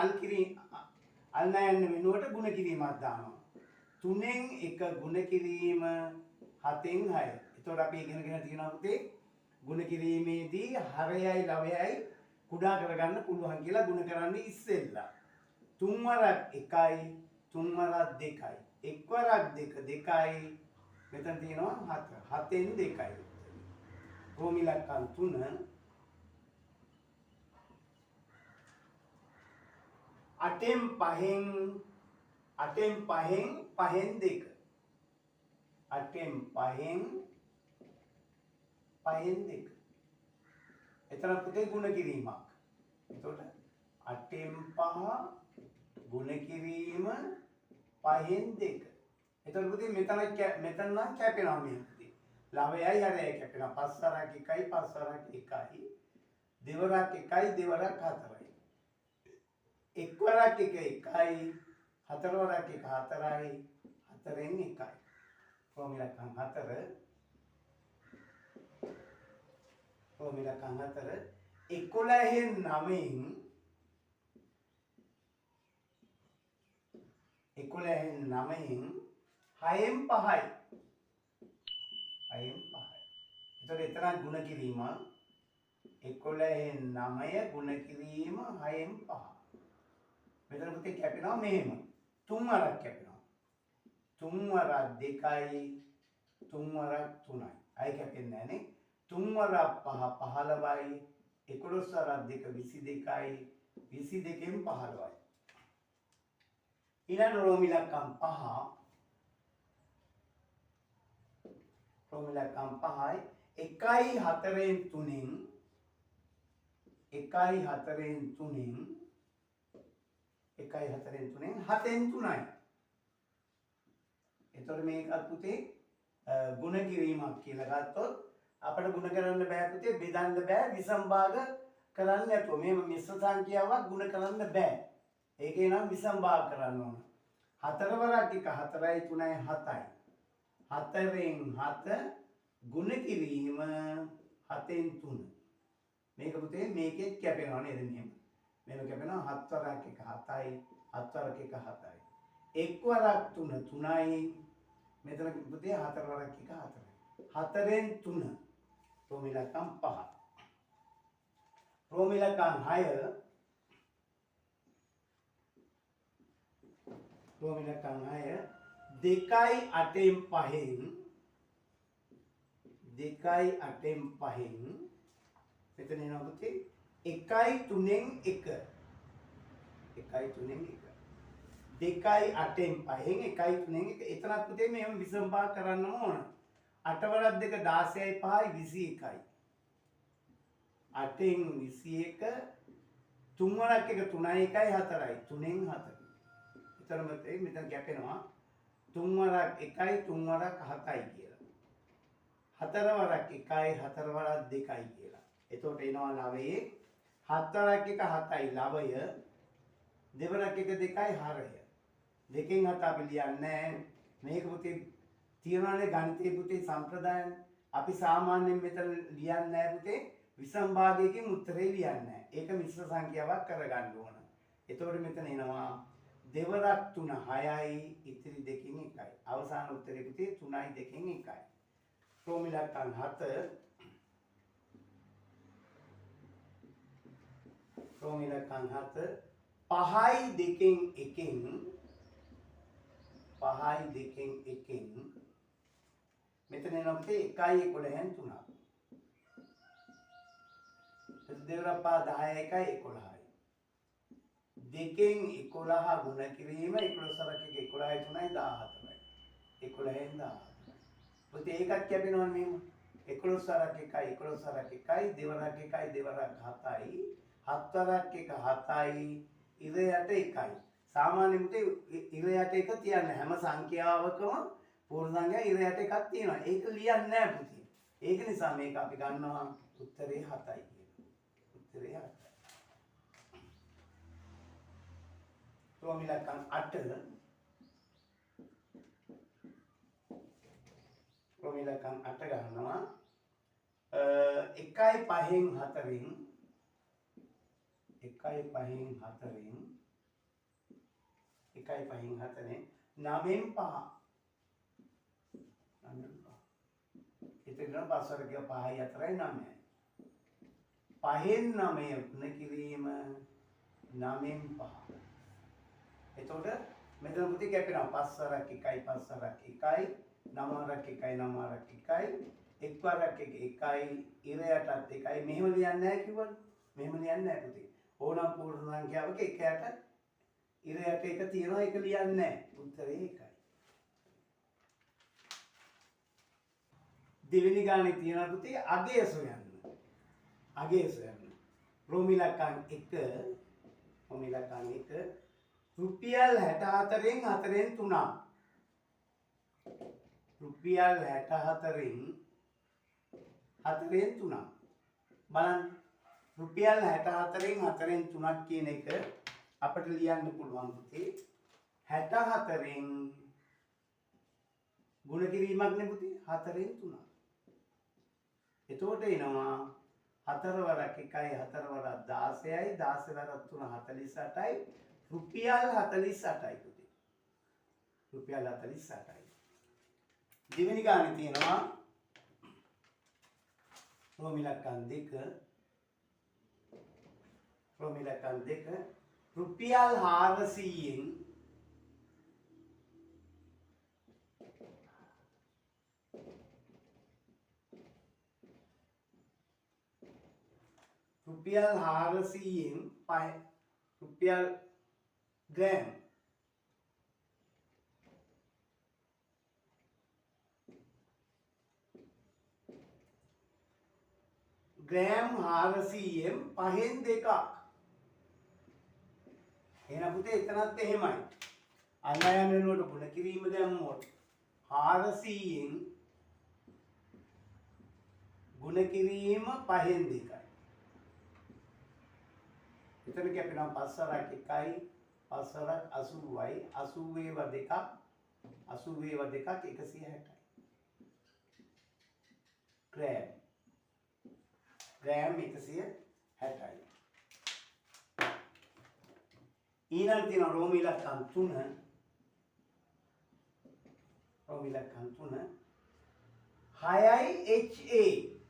අල්නයන්න වෙනුවට ගුණ කිරීමක් දානවා. 3න් 1 ගුණ කිරීම 7න් 6. එතකොට අපි ඉගෙනගෙන තියෙනවා පුතේ ගුණ කිරීමේදී හරයයි ලවයයි කුඩා කරගන්න පුළුවන් කියලා ගුණ කරන්නේ ඉස්සෙල්ලා. 3 වරක් 1යි 3 වරක් 2යි. 1 වරක් 2 2යි. මෙතන තියෙනවා 7. 7න් 2යි. ප්‍රෝමිලකම් 3 8න් 5න් 5න් 2. 8න් 5න් 2. එතන පුතේ ගුණ කිරීමක්. එතකොට 8න් 5 ගුණ කිරීම 5න් 2. එතකොට පුතේ මෙතන නම් කැපෙනවා මේ පුතේ. ලවයයි හරයයි කැපෙනවා. 5 වරක් 1යි 5 වරක් 1යි. දෙවරක් 1යි දෙවරක් 4යි. 1 වරක් 1 1යි 4 වරක් 1 4යි 4න් 1යි. ප්‍රෝමිලකම් 4 11න් 9න් 6න් 5යි. 6න් 5යි. එතකොට එතන ගුණ කිරීම 11න් 9 ගුණ කිරීම 6න් 5. මෙතන පුතේ කැපෙනවා මෙහෙම. 3 වරක් කැපෙනවා. 3 වරක් 2යි 3 වරක් 3යි. අය කැපෙන්නේ නැහැ නේ. 3 වරක් 5 15යි. 11 වරක් 2 22යි. 22න් 15යි. ඊළඟ රෝමිලකම් 5 ප්‍රෝමිලකම් 5යි 1යි 4න් 3න් 1යි 4න් 3න් 1යි 4න් 3න් 7න් 3යි. එතකොට මේක පුතේ ගුණ කිරීමක් කියලා ගත්තොත් අපිට ගුණ කරන්න බෑ පුතේ, බෙදන්න බෑ, විසම්භාග කරන්න නැතුව. මේ මිශ්‍ර සංඛ්‍යාවක් ගුණ කරන්න බෑ. ඒකේ නම් විසම්භාග කරන්න ඕන. 4 වරක් 1 4යි 3යි 7යි. 4න් 7 ගුණ කිරීම 7න් 3. මේක පුතේ මේකෙත් කැපෙනවා නේද මෙහෙම. මේක කැපෙනවා 7 වරක් 1 7යි 7 වරක් 1 7යි. 1 වරක් 3 3යි. මෙතන පුතේ 4 වරක් 1 4යි. 4න් 3 ප්‍රෝමිලකම් 5. ප්‍රෝමිලකම් 6 ප්‍රෝමිලකම් 6 2යි 8න් 5න් 2යි 8න් 5න් මෙතන එනවා පුතේ 1යි 3න් 1 1යි 3න් 1 2යි 8න් 5න් 1යි 3න් 1 එතනත් පුතේ මෙහෙම විසම්භාග කරන්න ඕන 8 වරක් 2 16යි 5යි 21යි 8න් 21 3 වරක් 1 3යි 1යි 4යි 3න් 4 එතන මෙතන කැපෙනවා 3 වරක් 1යි 3 වරක් 7යි කියලා. 4 වරක් 1යි 4 වරක් 2යි කියලා. එතකොට එනවා ලවයේ 7 වරක් 1 7යි ලවය, දෙවරක් 1 2යි හරය. දෙකෙන් 7 අපි ලියන්නේ මේක පුතේ තියනවානේ ගණිතයේ පුතේ සම්ප්‍රදායන. අපි සාමාන්‍යයෙන් මෙතන ලියන්නේ නැහැ පුතේ. විසම භාගයකින් උත්තරේ ලියන්නේ නැහැ. ඒක මිශ්‍ර සංඛ්‍යාවක් කරගන්න ඕන. එතකොට මෙතන එනවා දෙවරක් 3 6යි ඉතිරි දෙකෙන් 1යි. අවසාන උත්තරේ පුතේ 3යි 2කින් 1යි. ක්‍රෝමිලකන් 7 ක්‍රෝමිලකන් 7 5යි 2කින් 1කින් 5යි 2කින් 1කින් මෙතන එනවා පුතේ 1යි 11න් 3ක්. දෙවරක් 5 10යි 1යි 11යි. දෙකෙන් 11 ගුණ කිරීම 11 සරක 1 11යි 3යි 14යි. 11න් 14. පුතේ ඒකත් කැපෙනවනේ මෙහෙම. 11 සරක 1යි 11 සරක 1යි දෙවරක් 1යි දෙවරක් 7යි. 7 වරක් 1 7යි ඉර යට 1යි. සාමාන්‍යයෙන් පුතේ ඉර යට 1 තියන්නේ හැම සංඛ්‍යාවකම පූර්ණ සංඛ්‍යා ඉර යට 1ක් තියෙනවා. ඒක ලියන්නේ නැහැ පුතේ. ඒක නිසා මේක අපි ගන්නවා උත්තරේ 7යි කියලා. උත්තරේ 7යි. ක්‍රෝමිලකන් 8 ක්‍රෝමිලකන් 8 ගන්නවා 1යි 5න් 4න් 1යි 5න් 4න් 1යි 5න් 4න් 9න් 5 ඉතින් 5 වරක 5යි 4යි 9යි 5න් 9 ගුණ කිරීම 9න් 5. එතකොට මෙතන පුතේ කැපෙනවා 5 වරක් 1යි 5 වරක් 1යි 9 වරක් 1යි 9 වරක් 1යි 1 වරක් 1යි ඉර යටත් 1යි. මෙහෙම ලියන්නේ නැහැ කිව්වනේ. මෙහෙම ලියන්නේ නැහැ පුතේ. ඕනම් පූර්ණ සංඛ්‍යාවක 1 යට ඉර යට 1 තියෙනවා, ඒක ලියන්නේ නැහැ. උත්තරේ 1යි. දෙවෙනි ගානේ තියෙනවා පුතේ අගය සොයන්න. අගය සොයන්න. ක්‍රෝමිලකන් 1 ක්‍රෝමිලකන් 1 රුපියල් 64න් 4න් 3ක්. රුපියල් 64න් 4න් 3ක්. බලන්න රුපියල් 64න් 4න් 3ක් කියන එක අපිට ලියන්න පුළුවන් පුතේ 64න් ගුණ කිරීමක් නේ පුතේ 4න් 3ක්. එතකොට එනවා 4 වරක් 1යි 4 වරක් 16යි 16 වරක් 3 48යි රුපියල් 48යි පුතේ. රුපියල් 48යි. දෙවෙනි ගානේ තියෙනවා ක්‍රෝමිලකන් 2 ක්‍රෝමිලකන් 2 රුපියල් 400න් රුපියල් 400න් රුපියල් ග්‍රෑම් ග්‍රෑම් 400න් 5න් 2ක්. එහෙනම් පුතේ එතනත් එහෙමයි. අන්‍යයන් වෙනුවට ගුණ කිරීම දැම්මොත් 400න් ගුණ කිරීම 5න් 2යි. එතන කැපෙනවා 5 වරක් 1යි 5 වරක් 80යි 80 ඒවා 2ක් 80 ඒවා 2ක් 160යි. ග්‍රෑම් 160යි. ඊළඟ තියෙන රෝමිලකන් 3 රෝමිලකන් 3 6යි HA.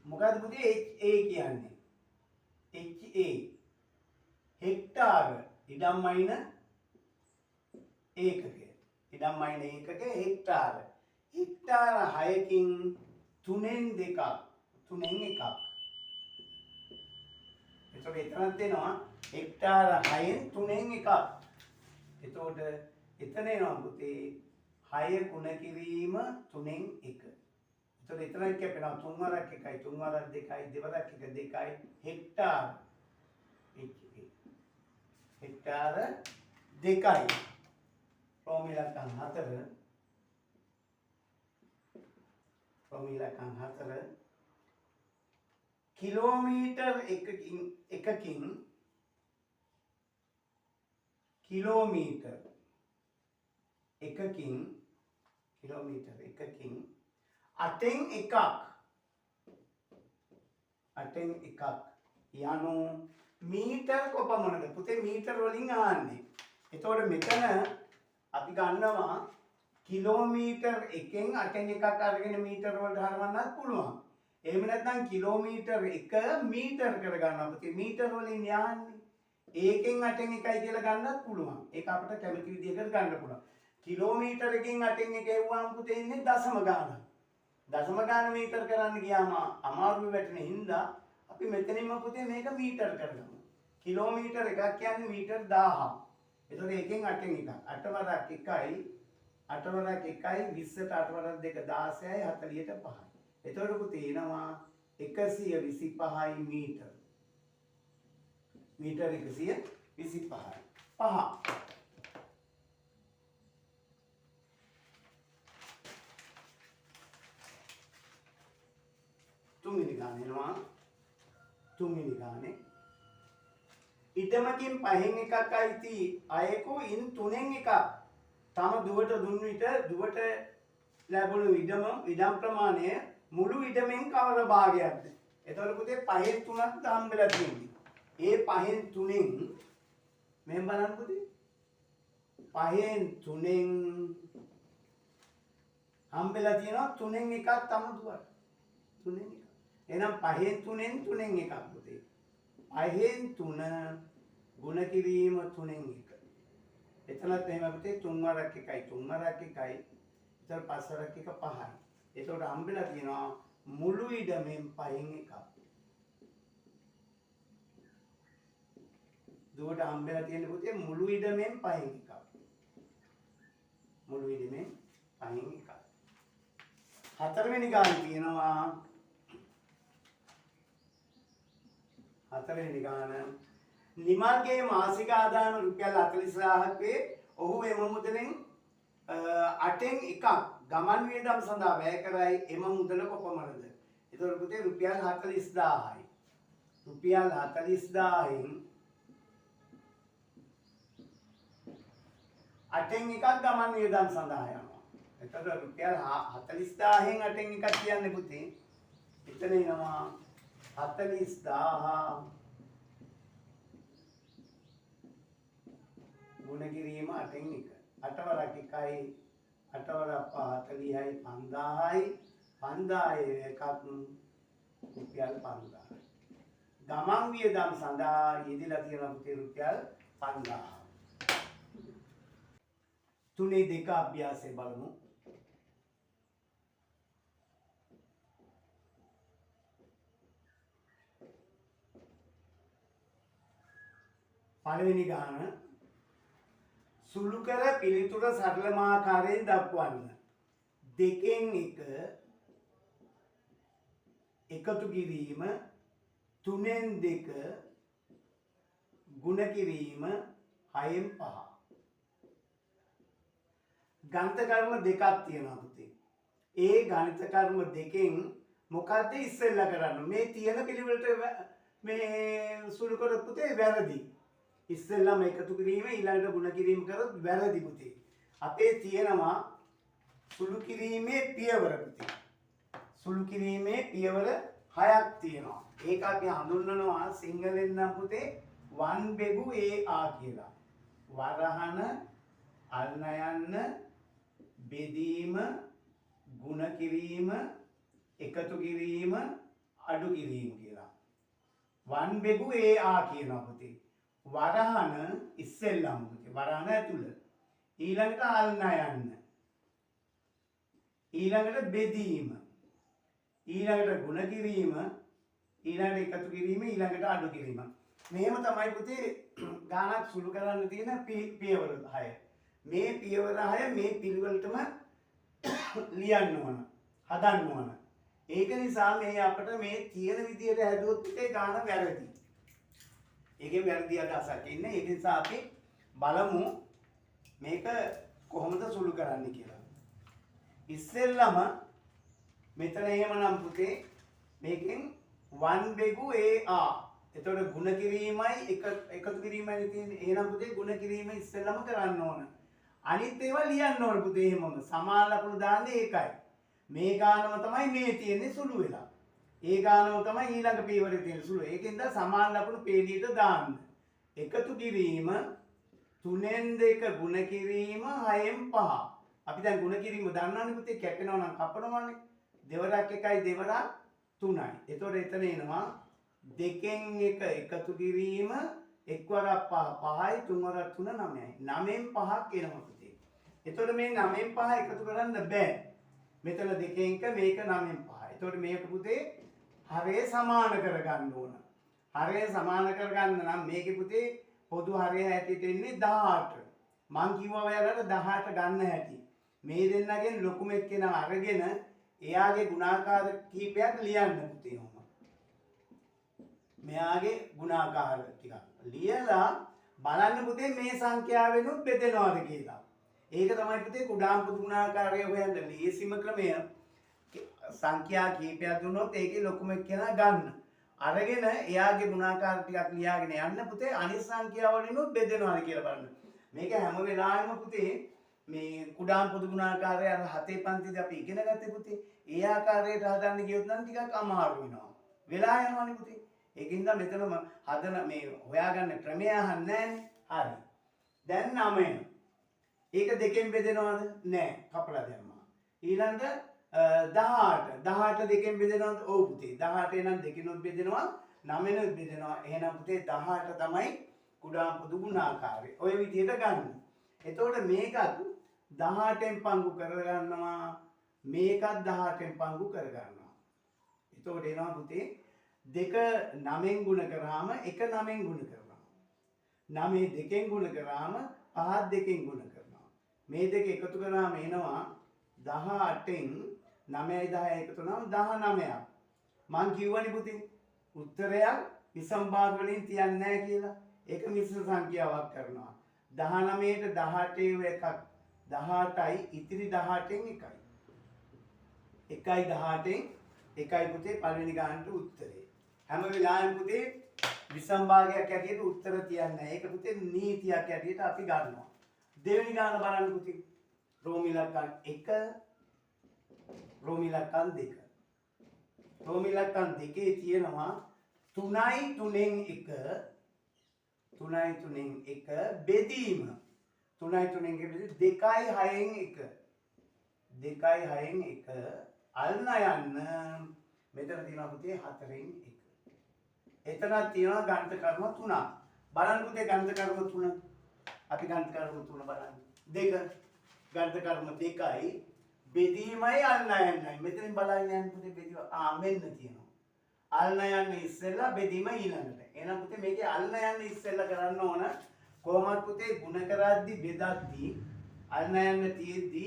මොකද්ද පුතේ HA කියන්නේ? HA හෙක්ටාර ඉඩම් මයින ඒකකය. ඉඩම් මයින ඒකකය හෙක්ටාර. හෙක්ටාර 6කින් 3න් 2ක් 3න් 1ක්. එතකොට එතනත් එනවා හෙක්ටාර 6න් 3න් 1ක්. එතකොට එතන එනවා පුතේ 6 ගුණ කිරීම 3න් 1. එතකොට එතන කැපෙනවා 3 වරක් 1යි 3 වරක් 2යි දෙවරක් 1 2යි හෙක්ටාර හෙක්ටාර 2යි. ක්‍රෝමිලකන් 4 ගමු ඉලක්කම් 4. කිලෝමීටර් එකකින් කිලෝමීටර් එකකින් අටෙන් එකක් යනු මීටර් කොපමණද පුතේ? මීටර් වලින් ආන්නේ. එතකොට මෙතන අපි ගන්නවා කිලෝමීටර් එකෙන් අටෙන් එකක් අරගෙන මීටර් වලට හරවන්නත් පුළුවන්. එහෙම නැත්නම් කිලෝමීටර් එක මීටර් කරගන්නවා පුතේ. මීටර් වලින් යන්නේ. ඒකෙන් අටෙන් එකයි කියලා ගන්නත් පුළුවන්. ඒක අපිට කැමති විදිහකට ගන්න පුළුවන්. කිලෝමීටර් එකෙන් අටෙන් එක එවුවාම පුතේ ඉන්නේ දශම ගාන. දශම ගාන මීටර් කරන්න ගියාම අමාරු වෙටෙන හින්දා අපි මෙතනින්ම පුතේ මේක මීටර් කරගමු. කිලෝමීටර් එකක් කියන්නේ මීටර් 1000. එතකොට එකෙන් අටෙන් එකක්. 8 වරක් 1යි 8 වරක් 1යි 20ට 8 වරක් 2 16යි 40ට 5යි. එතකොට පුතේ එනවා 125යි මීටර්. මීටර් 125යි. 5. තුන්වෙනි ගාන එනවා. තුන්වෙනි ගානේ ඉඩමකින් පහෙන් එකක් අයිති අයෙකු ඉන් තුනෙන් එකක් තම දුවට දුන් විට දුවට ලැබුණු ඉඩම් ප්‍රමාණය මුළු ඉඩමෙන් කවර භාගයක්ද? එතකොට පුතේ පහෙන් තුනක් හම්බෙලා තියෙන්නේ. ඒ පහෙන් තුනෙන් මෙහෙම බලන්න පුතේ. පහෙන් තුනෙන් හම්බෙලා තියෙනවා තුනෙන් එකක් තම දුවට. තුනෙන් එකක්. එහෙනම් පහෙන් තුනෙන් එකක් පුතේ. පහෙන් 3 ගුණ කිරීම 3න් 1. එතනත් එහෙම පුතේ 3 වරක් 1යි 3 වරක් 1යි. එතන 5 වරක් 1 5යි. එතකොට හම්බෙලා තියෙනවා මුළු ඉඩමෙන් 5න් එකක්. දුවට හම්බෙලා තියෙන පුතේ මුළු ඉඩමෙන් 5න් එකක්. මුළු ඉඩමෙන් 5න් එකක්. හතරවෙනි ගාන තියෙනවා. හතරවෙනි ගාන නිමල්ගේ මාසික ආදායම රුපියල් 40000ක් වේ. ඔහු එම මුදලෙන් 8න් එකක් ගමන් වියදම් සඳහා වැය කරයි. එම මුදල කොපමණද? එතකොට පුතේ රුපියල් 40000යි. රුපියල් 40000න් 8න් එකක් ගමන් වියදම් සඳහා යනවා. එතකොට රුපියල් 40000න් 8න් එකක් කියන්නේ පුතේ එතන එනවා 40000 ගුණ කිරීම 8න් 1. 8 වරක් 1යි 8 වරක් 40යි 5000යි 5000 එකක් රුපියල් 5000. ගමන් වියදම් සඳහා යෙදিলা තියෙන පුතේ රුපියල් 5000. තුනේ දෙක අභ්‍යාසය බලමු. පළවෙනි ගාන සුළු කර පිළිතුර සරලමාකාරයෙන් දක්වන්න. දෙකෙන් එක එකතු කිරීම තුනෙන් දෙක ගුණ කිරීම 6න් 5. ගණිත කර්ම දෙකක් තියෙනවා පුතේ. ඒ ගණිත කර්ම දෙකෙන් මොකද්ද ඉස්සෙල්ලා කරන්න? මේ තියෙන පිළිවෙලට මේ සුළු කර පුතේ වැරදි. ඉස්සෙල්ලාම එකතු කිරීම ඊළඟට ගුණ කිරීම කරොත් වැරදි පුතේ. අපේ තියෙනවා සුළු කිරීමේ පියවර පුතේ. සුළු කිරීමේ පියවර 6ක් තියෙනවා. ඒක අපි හඳුන්වනවා සිංහලෙන් නම් පුතේ වන් බෙගු AR කියලා. වරහන අල්න යන්න බෙදීම ගුණ කිරීම එකතු කිරීම අඩු කිරීම කියලා. වන් බෙගු AR කියනවා පුතේ. වරහන ඉස්සෙල්ලම පුතේ වරහන ඇතුළ ඊළඟට අල්න යන්න ඊළඟට බෙදීම ඊළඟට ගුණ කිරීම ඊළඟට එකතු කිරීම ඊළඟට අඩු කිරීම. මෙහෙම තමයි පුතේ ගානක් සුළු කරන්න තියෙන පියවර 6. මේ පියවර 6 මේ පිළිවෙලටම ලියන්න ඕන හදන්න ඕන. ඒක නිසා මේ අපිට මේ තියෙන විදියට හැදුවොත් පුතේ ගාන වැරදි. ඒකේ වැරදි අදහසක් ඉන්නේ. ඒ නිසා අපි බලමු මේක කොහොමද සුළු කරන්න කියලා. ඉස්සෙල්ලම මෙතන එහෙමනම් පුතේ මේකෙන් 1 බෙගු AR. එතකොට ಗುಣ කිරීමයි එකතු කිරීමයි තියෙන්නේ. එහෙනම් පුතේ ಗುಣ කිරීම ඉස්සෙල්ලම කරන්න ඕන. අනිත් ඒවා ලියන්න ඕන පුතේ එහෙමම. සමාන ලකුණු දාන්නේ ඒකයි. මේ ගානම තමයි මේ තියෙන්නේ සුළු වෙලා. ඒ ගානම තමයි ඊළඟ පියවරේ තියෙන සුළු. ඒකෙන්ද සමාන ලකුණු පේලියට දාන්න. එකතු කිරීම 3න් 2 ಗುಣ කිරීම 6න් 5. අපි දැන් ಗುಣ කිරීම දන්නවනේ පුතේ කැපෙනවා නම් කපනවනේ. දෙවරක් 1යි දෙවරක් 3යි. එතකොට එතන එනවා 2න් 1 එකතු කිරීම එක් වරක් 5 5යි 3 වරක් 3 9යි. 9න් 5ක් එනවා පුතේ. එතකොට මේ 9න් 5 එකතු කරන්න බෑ. මෙතන 2න් 1 මේක 9න් 5. එතකොට මේක පුතේ හරය සමාන කරගන්න ඕන. හරය සමාන කරගන්න නම් මේකේ පුතේ පොදු හරය හැටියට එන්නේ 18. මං කිව්වා ඔයාලට 18 ගන්න හැටි. මේ දෙන්නගෙන් ලොකුම එක්කෙනා අරගෙන එයාගේ ගුණාකාර කීපයක් ලියන්න පුතේ ඔහොම. මෙයාගේ ගුණාකාර ටික ලියලා බලන්න පුතේ මේ සංඛ්‍යාවෙනුත් බෙදෙනවද කියලා. ඒක තමයි පුතේ කුඩාම් පොදු ගුණාකාරය හොයන්න ලේසිම ක්‍රමය. සංඛ්‍යා කීපයක් දුන්නොත් ඒකේ ලොකුම එක්කෙනා ගන්න. අරගෙන එයාගේ ගුණාකාර ටිකක් ලියාගෙන යන්න පුතේ අනිත් සංඛ්‍යා වලිනුත් බෙදෙනවද කියලා බලන්න. මේක හැම වෙලාවෙම පුතේ මේ කුඩාම් පොදු ගුණාකාරය අර 7 පන්තිදී අපි ඉගෙන ගත්තේ පුතේ. ඒ ආකාරයට හදන්න ගියොත් නම් ටිකක් අමාරු වෙනවා. වෙලා යනවනේ පුතේ. ඒකින්ද මෙතනම හදන මේ හොයාගන්න ක්‍රමය අහන්නේ නැහැ. හරි. දැන් 9. ඒක දෙකෙන් බෙදෙනවද? නෑ. කපලා දැම්මා. ඊළඟට 18. 18 දෙකෙන් බෙදෙනවද? ඔව් පුතේ. 18 නම් දෙකිනුත් බෙදෙනවා 9නුත් බෙදෙනවා. එහෙනම් පුතේ 18 තමයි කුඩාම් පොදු ගුණාකාරය. ඔය විදිහට ගන්න. එතකොට මේකත් 18න් පංගු කරගන්නවා. මේකත් 18න් පංගු කරගන්නවා. එතකොට එනවා පුතේ 2 9න් ගුණ කරාම 1 9න් ගුණ කරනවා. 9 2න් ගුණ කරාම 5 2න් ගුණ කරනවා. මේ දෙක එකතු කරාම එනවා 18න් 9යි 10යි එකතු වුණාම 19ක්. මං කිව්වනේ පුතේ උත්තරයක් විසම භාග වලින් තියන්නේ නැහැ කියලා. ඒක මිශ්‍ර සංඛ්‍යාවක් කරනවා. 19ට 18 එකක් 18යි ඉතිරි 18න් එකයි. 1යි 18න් එකයි පුතේ පළවෙනි ගානට උත්තරේ. හැම වෙලාවෙම පුතේ විසම භාගයක් ඇටියට උත්තර තියන්නේ නැහැ. ඒක පුතේ නීතියක් ඇටියට අපි ගන්නවා. දෙවෙනි ගාන බලන්න පුතේ. රෝම ඉලක්කම් 1 රෝම ඉලක්කම් 2. රෝම ඉලක්කම් 2 තියෙනවා 3යි 3න් 1 3යි 3න් 1 බෙදීම 3යි 3න් 1 2යි 6න් 1 2යි 6න් 1 අල්න යන්න මෙතන තියෙනවා පුතේ 4න් 1. එතනක් තියෙනවා ගණිත කර්ම 3ක්. බලන්න පුතේ ගණිත කර්ම 3. අපි ගණිත කර්ම 3 බලන්න. 2 ගණිත කර්ම 2යි බෙදීමයි අල්න යන්නයි. මෙතනින් බලන්න යන්න පුතේ බෙදීම මෙන්න තියෙනවා. අල්න යන්න ඉස්සෙල්ලා බෙදීම ඊළඟට. එහෙනම් පුතේ මේකේ අල්න යන්න ඉස්සෙල්ලා කරන්න ඕන කොහොමද පුතේ ಗುಣ කරද්දි බෙදද්දි අල්න යන්න තියෙද්දි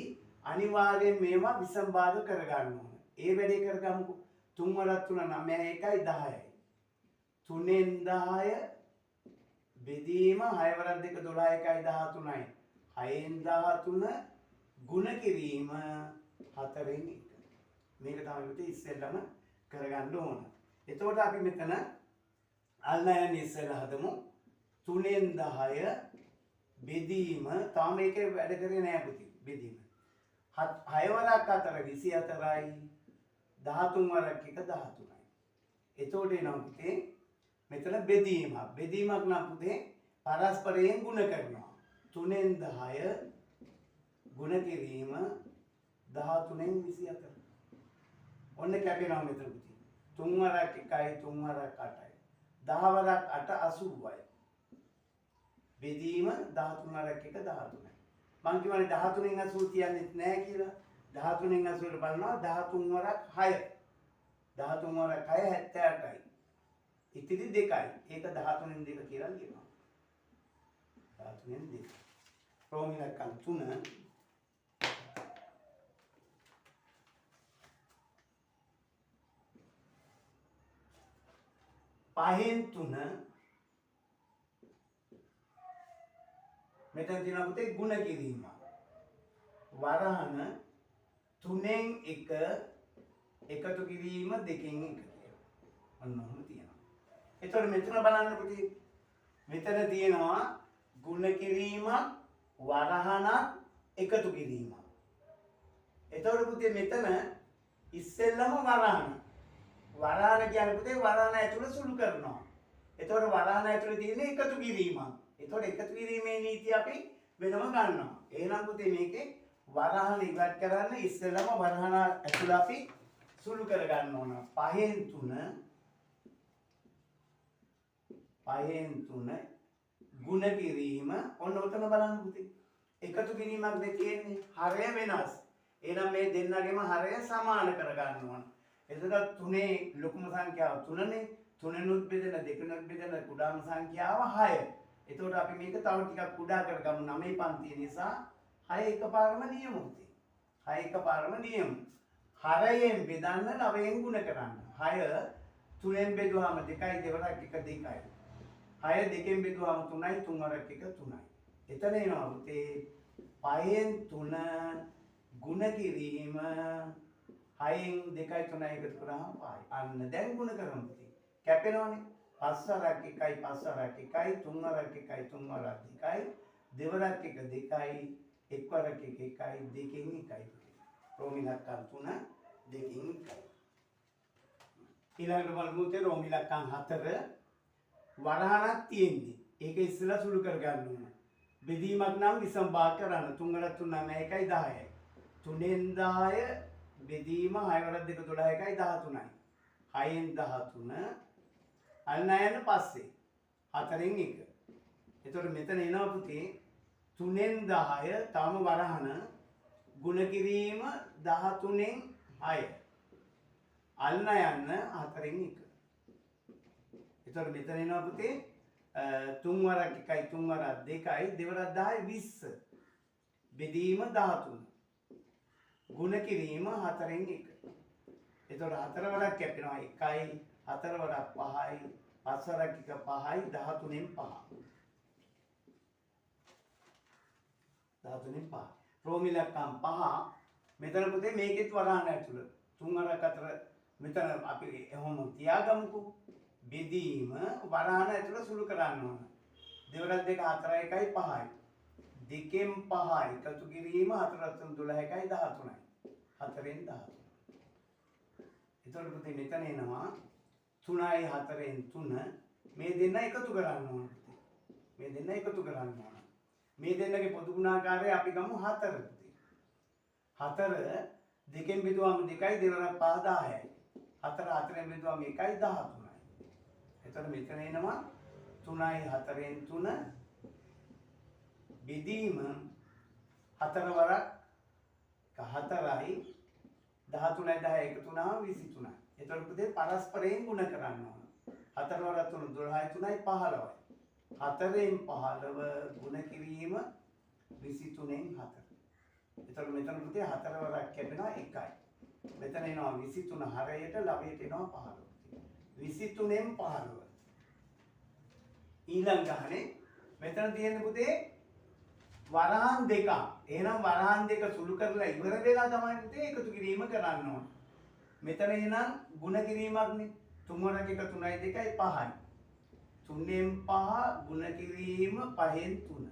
අනිවාර්යෙන් මේවා විසම භාග කරගන්න ඕන. ඒ වැඩේ කරගමුකෝ. 3 වරක් 3 9 1යි 10යි. 3ෙන් 10 බෙදීම 6 වරක් 2 12 1යි 13යි. 6ෙන් 13 ಗುಣ කිරීම 4ෙන් 1. මේක තමයි පුතේ ඉස්සෙල්ලම කරගන්න ඕන. එතකොට අපි මෙතන අල්න යන්න ඉස්සෙල්ලා හදමු 3ෙන් 10 බෙදීම තාම මේකේ වැඩ කරේ නෑ පුතේ බෙදීම. 6 වරක් 4 24යි 13 වරක් 1 13යි. එතකොට එනවා පුතේ මෙතන බෙදීමක්. බෙදීමක් නම් පුතේ පරස්පරයෙන් ගුණ කරනවා. 3ෙන් 10 ගුණ කිරීම 13න් 24. ඔන්න කැපෙනවා මෙතන පුතේ. 3 වරක් 1යි 3 වරක් 8යි. 10 වරක් 8 80යි. බෙදීම 13 වරක් 1 13යි. මං කියවනේ 13න් 80 තියන්නේ නැහැ කියලා. 13න් 80ට බලනවා 13 වරක් 6. 13 වරක් 6 78යි. ඉතිරි 2යි. ඒක 13න් 2 කියලා ලියනවා. 13න් 2. රෝම ඉලක්කම් 3 5න් 3 මෙතන තියෙනවා පුතේ ಗುಣ කිරීම. වරහන 3ෙන් 1 එකතු කිරීම දෙකෙන් එක කියලා. අන්න ඔහොම තියෙනවා. එතකොට මෙතන බලන්න පුතේ. මෙතන තියෙනවා ගුණ කිරීමක් වරහණක් එකතු කිරීමක්. එතකොට පුතේ මෙතන ඉස්සෙල්ලම වරහණ. වරහණ කියන්නේ පුතේ වරහණ ඇතුළ සුළු කරනවා. එතකොට වරහණ ඇතුළේ තියෙන එකතු කිරීමක්. එතකොට එකතු කිරීමේ නීතිය අපි වෙනම ගන්නවා. එහෙනම් පුතේ මේකේ වරහණ ඉවත් කරන්න ඉස්සෙල්ලම වරහණ ඇතුළ අපි සුළු කර ගන්න ඕන. 5න් 3 ගුණ කිරීම ඔන්න ඔතන බලන්න පුතේ. එකතු කිරීමක් දෙක තියෙන්නේ. හරය වෙනස්. එහෙනම් මේ දෙන්නගෙම හරය සමාන කර ගන්න ඕන. එතකොට 3 ලොකුම සංඛ්‍යාව 3නේ. 3නුත් බෙදෙන 2නුත් බෙදෙන කුඩාම සංඛ්‍යාව 6. එතකොට අපි මේක තව ටිකක් කුඩා කරගමු 9 පන්තිය නිසා 6 එකපාරම නියමු පුතේ. 6 එකපාරම නියමු. හරයෙන් බෙදන්න 9න් ගුණ කරන්න. 6 3ෙන් බෙදුවාම 2යි දෙවරක් 1 2යි. 6 2ෙන් බෙදුවාම 3යි 3 වරක් 1 3යි. එතන එනවා පුතේ 5න් 3 ගුණ කිරීම 6න් 2යි 3යි එකතු කරාම 5යි. අන්න දැන් ගුණ කරමු පුතේ. කැපෙනවනේ. 5 වරක් 1යි 5 වරක් 1යි 3 වරක් 1යි 3 වරක් 2යි දෙවරක් 1 2යි 1 වරක් 1 1යි 2කින් 1යි. රෝමි ඉලක්කම් 3 2කින් 1යි. ඊළඟට බලමු තේ රෝමි ඉලක්කම් 4 වරහණක් තියෙන්නේ. ඒක ඉස්සෙල්ලා සුළු කර ගන්න ඕන. බෙදීමක් නම් විසම භාග කරන්න. 3 වරක් 3 9 1යි 10යි. 3ෙන් 10 බෙදීම 6 වරක් 2 12 1යි 13යි. 6ෙන් 13 අල්න යන පස්සේ 4ෙන් 1. එතකොට මෙතන එනවා පුතේ 3ෙන් 10 තම වරහණ ගුණ කිරීම 13න් 6. අල්න යන්න 4ෙන් 1. එතකොට මෙතන එනවා පුතේ 3 වරක් 1යි 3 වරක් 2යි දෙවරක් 10යි 20. බෙදීම 13. ගුණ කිරීම 4ෙන් 1. එතකොට 4 වරක් කැපෙනවා 1යි 4 වරක් 5යි 5 වරක් 1 5යි 13න් 5. 13න් 5. රෝමි ඉලක්කම් 5 මෙතන පුතේ මේකෙත් වරහණ ඇතුළ 3 වරක් 4 මෙතන අපි එහෙම තියාගමුකෝ. බෙදීම වරහණ ඇතුළ සුළු කරන්න ඕන. දෙවරක් 2 4 1යි 5යි. 2න් 5 එකතු කිරීම 4 3 12 1යි 13යි. 4ෙන් 13. එතකොට පුතේ මෙතන එනවා 3යි 4ෙන් 3 මේ දෙන්න එකතු කරන්න ඕන පුතේ. මේ දෙන්න එකතු කරන්න ඕන. මේ දෙන්නගේ පොදු ගුණාකාරය අපි ගමු 4 පුතේ. 4 2ෙන් බෙදුවාම 2යි දෙවරක් 5 10යි. 4 4ෙන් බෙදුවාම 1යි 13යි. එතකොට මෙතන එනවා 3යි 4ෙන් 3 බෙදීම 4 වරක් 4යි 13යි 10 එකතු වුණාම 23යි. එතකොට පුතේ පරස්පරයෙන් ගුණ කරන්න ඕන. 4 වරක් 3 12යි 3යි 15යි. 4ෙන් 15 ගුණ කිරීම 23න් 4. එතකොට මෙතන පුතේ 4 වරක් කැපෙනවා 1යි. මෙතන එනවා 23 හරයට ළවයට එනවා 15. 23න් 15. ඊළඟ ගහනේ මෙතන තියෙන පුතේ වරහන් දෙක. එහෙනම් වරහන් දෙක සුළු කරලා ඉවර වෙලා තමයි පුතේ එකතු කිරීම කරන්න ඕන. මෙතන එහෙනම් ගුණ කිරීමක්නේ. 3 වරක් 1 3යි 2යි 5යි. 3ෙන් 5 ගුණ කිරීම 5ෙන් 3.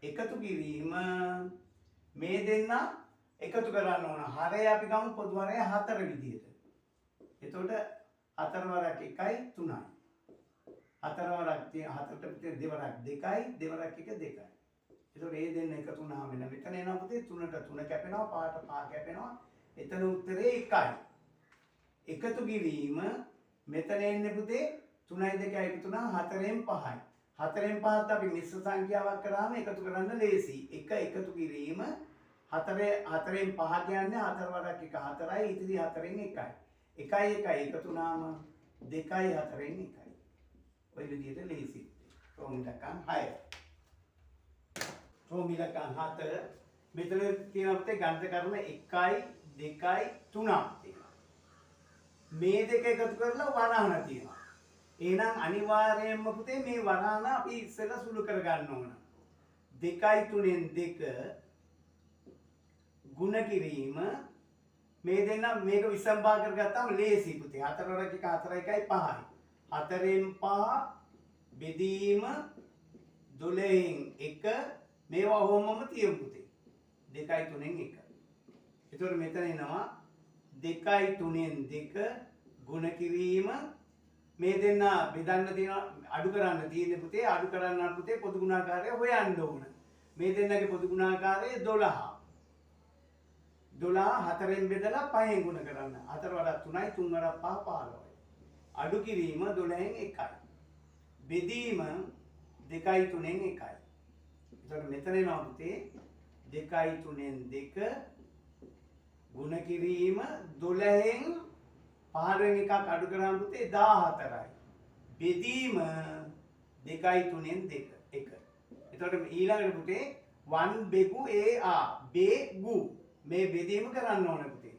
එකතු කිරීම මේ දෙන්න එකතු කරන්න ඕන. හරය අපි ගමු පොදු හරය 4 විදියට. එතකොට 4 වරක් 1යි 3යි. 4 වරක් 4ට දෙවරක් 2යි දෙවරක් 1 2යි. එතකොට මේ දෙන්න එකතු වුණාම මෙතන එනවා පුතේ 3ට 3 කැපෙනවා 5ට 5 කැපෙනවා. එතන උත්තරේ 1යි. එකතු කිරීම මෙතන එන්නේ පුතේ 3යි 2යි එකතු වුණා 4ෙන් 5යි. 4ෙන් 5ත් අපි මිශ්‍ර සංඛ්‍යාවක් කරාම එකතු කරන්න ලේසි. 1 එකතු කිරීම 4ෙන් 5 කියන්නේ 4 වරක් 1 4යි ඉතිරි 4ෙන් 1යි. 1යි 1යි එකතු වුණාම 2යි 4ෙන් 1යි. ඔය විදිහට ලේසි. රෝමි ඉලක්කම් 6. රෝමි ඉලක්කම් 7 මෙතන තියෙන අපිට ගණිත කරන 1යි 2යි 3ක් තියෙනවා. මේ දෙක එකතු කරලා වරහණ තියෙනවා. එහෙනම් අනිවාර්යයෙන්ම පුතේ මේ වරහණ අපි ඉස්සෙල්ලා සුළු කර ගන්න ඕන. 2යි 3ෙන් 2 ගුණ කිරීම මේ දෙන්න මේක විසම්භාග කරගත්තාම ලේසි පුතේ. 4 වරක් 1 4 1යි 5යි. 4න් 5 බෙදීම 12න් 1 මේවා ඔහොමම තියමු පුතේ. 2යි 3න් 1. එතකොට මෙතන එනවා 2යි 3න් 2 ගුණ කිරීම මේ දෙන්න බෙදන්න තියෙන අඩු කරන්න තියෙන්නේ පුතේ. අඩු කරන්න පුතේ පොදු ගුණාකාරය හොයන්න ඕන. මේ දෙන්නගේ පොදු ගුණාකාරය 12. 12 4න් බෙදලා 5න් ගුණ කරන්න. 4 වරක් 3යි 3 වරක් 5 15යි. අඩු කිරීම 12න් 1යි. බෙදීම 2යි 3න් 1යි. එතකොට මෙතන එනවා පුතේ 2යි 3න් 2 ගුණ කිරීම 12න් 15න් එකක් අඩු කරාම පුතේ 14යි. බෙදීම 2යි 3න් 2 1. එතකොට ඊළඟට පුතේ 1 බෙගු a බෙගු මේ බෙදීම කරන්න ඕනේ පුතේ.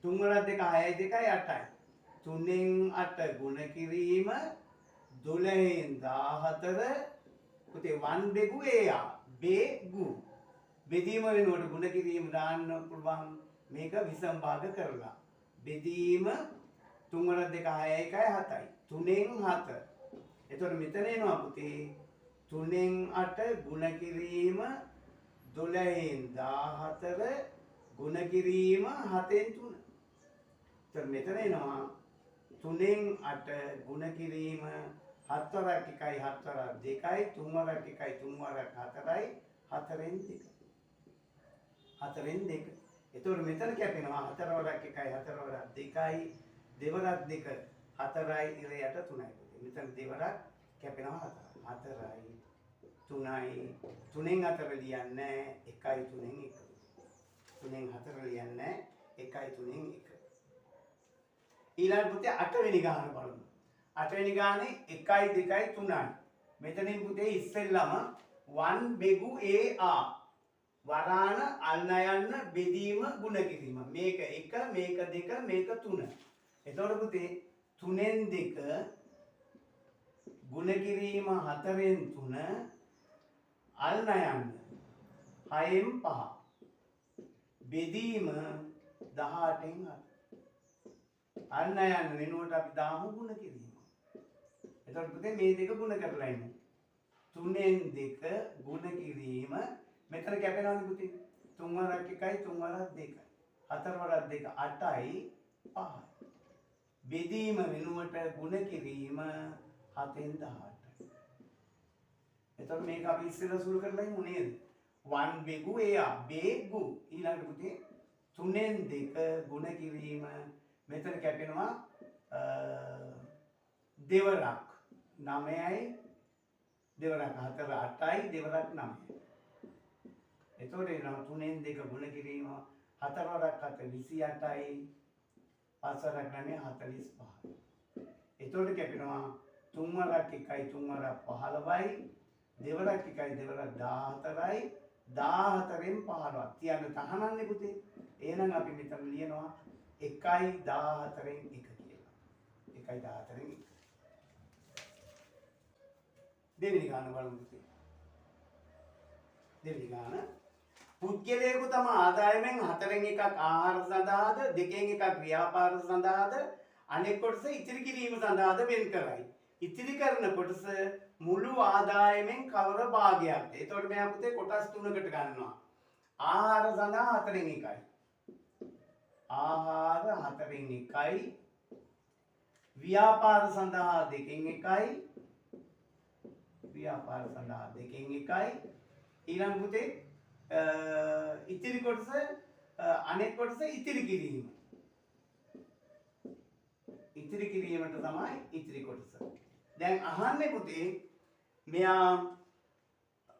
3 වරක් 2 6යි 2යි 8යි. 3න් 8 ගුණ කිරීම 12න් 14 පුතේ 1 බෙගු a බෙගු බෙදීම වෙනුවට ගුණ කිරීම දාන්න පුළුවන් මේක විසම්භාග කරලා. බෙදීම 3 වරක් 2 6යි 1යි 7යි. 3න් 7. එතකොට මෙතන එනවා පුතේ 3න් 8 ගුණ කිරීම 12න් 14 ගුණ කිරීම 7න් 3. එතකොට මෙතන එනවා 3න් 8 ගුණ කිරීම 7 වරක් 1යි 7 වරක් 2යි 3 වරක් 1යි 3 වරක් 4යි 4න් 2. 4න් 2. එතකොට මෙතන කැපෙනවා 4 වරක් 1යි 4 වරක් 2යි 2 වරක් 2 4යි ඉර යට 3යි. මෙතන 2 වරක් කැපෙනවා 4යි 3යි 3න් 4 ලියන්නේ 1යි 3න් 1. 3න් 4 ලියන්නේ 1යි 3න් 1. ඊළඟ පුතේ 8 වෙනි ගාන බලමු. 8 වෙනි ගානේ 1යි 2යි 3යි. මෙතනින් පුතේ ඉස්සෙල්ලම 1 බෙගු a වරාණ අල්නයන්න බෙදීම ගුණ කිරීම. මේක 1 මේක 2 මේක 3. එතකොට පුතේ 3න් 2 ගුණ කිරීම 4න් 3 අල්නයන්න 6න් 5 බෙදීම 18න් 8. අල්නයන්න වෙනුවට අපි දාමු ගුණ කිරීම. එතකොට පුතේ මේ දෙක ගුණ කරලා ඉමු. 3න් 2 ගුණ කිරීම මෙතන කැපෙනවනේ පුතේ 3 වරක් 1යි 3 වරක් 2යි 4 වරක් 2 8යි 5යි. බෙදීම වෙනුවට ගුණ කිරීම 7න් 18යි. එතකොට මේක අපි ඉස්සෙල්ලා සුළු කරලා ඉමු නේද? 1 බෙගු a බෙගු ඊළඟට පුතේ 3න් 2 ගුණ කිරීම මෙතන කැපෙනවා දෙවරක් 9යි දෙවරක් 4 8යි දෙවරක් 9යි. එතකොට එනවා 3න් 2 ගුණ කිරීම 4 වරක් 7 28යි 5 වරක් 9 45යි. එතකොට කැපෙනවා 3 වරක් 1යි 3 වරක් 15යි දෙවරක් 1යි දෙවරක් 14යි 14න් 15ක් තියන්න තහනන්නේ පුතේ. එහෙනම් අපි මෙතන ලියනවා 1යි 14න් 1 කියලා. 1යි 14න් 1. දෙවෙනි ගාන බලමු පුතේ. දෙවෙනි ගාන පුද්ගලයෙකු තම ආදායමෙන් 4න් 1ක් ආහාර සඳහාද 2න් 1ක් ව්‍යාපාර සඳහාද අනෙක් කොටස ඉතිරි කිරීම සඳහාද වෙන් කරයි. ඉතිරි කරන කොටස මුළු ආදායමෙන් කවර භාගයක්ද? එතකොට මෙයා පුතේ කොටස් 3කට ගන්නවා. ආහාර සඳහා 4න් 1යි. ආහාර 4න් 1යි. ව්‍යාපාර සඳහා 2න් 1යි. ව්‍යාපාර සඳහා 2න් 1යි. ඊළඟ පුතේ ඉතිරි කොටස අනෙක් කොටස ඉතිරි කිරීම. ඉතිරි කිරීමට තමයි ඉතිරි කොටස. දැන් අහන්නේ පුතේ මෙයා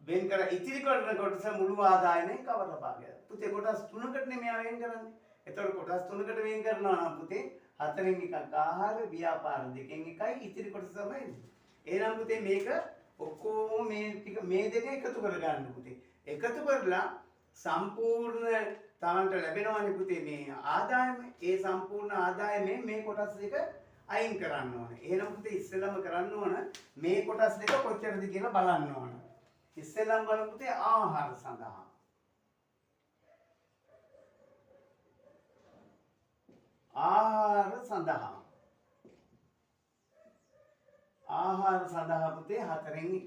වෙන් කර ඉතිරි කරන කොටස මුළු ආදායමෙන් කවර භාගයක්ද? පුතේ කොටස් 3කටනේ මෙයා වෙන් කරන්නේ. එතකොට කොටස් 3කට වෙන් කරනවා නම් පුතේ 4න් 1ක් ආහාර ව්‍යාපාර 2න් 1යි ඉතිරි කොටස තමයි. එහෙනම් පුතේ මේක ඔක්කොම මේ දෙක එකතු කරගන්න පුතේ. එකතු කරලා සම්පූර්ණ තමන්ට ලැබෙනවනේ පුතේ මේ ආදායම. ඒ සම්පූර්ණ ආදායමෙන් මේ කොටස් දෙක අයින් කරන්න ඕනේ. එහෙනම් පුතේ ඉස්සෙල්ලාම කරන්න ඕන මේ කොටස් දෙක කොච්චරද කියලා බලන්න ඕන. ඉස්සෙල්ලාම බලමු පුතේ ආහාර සඳහා. ආහාර සඳහා පුතේ 4න් 1යි.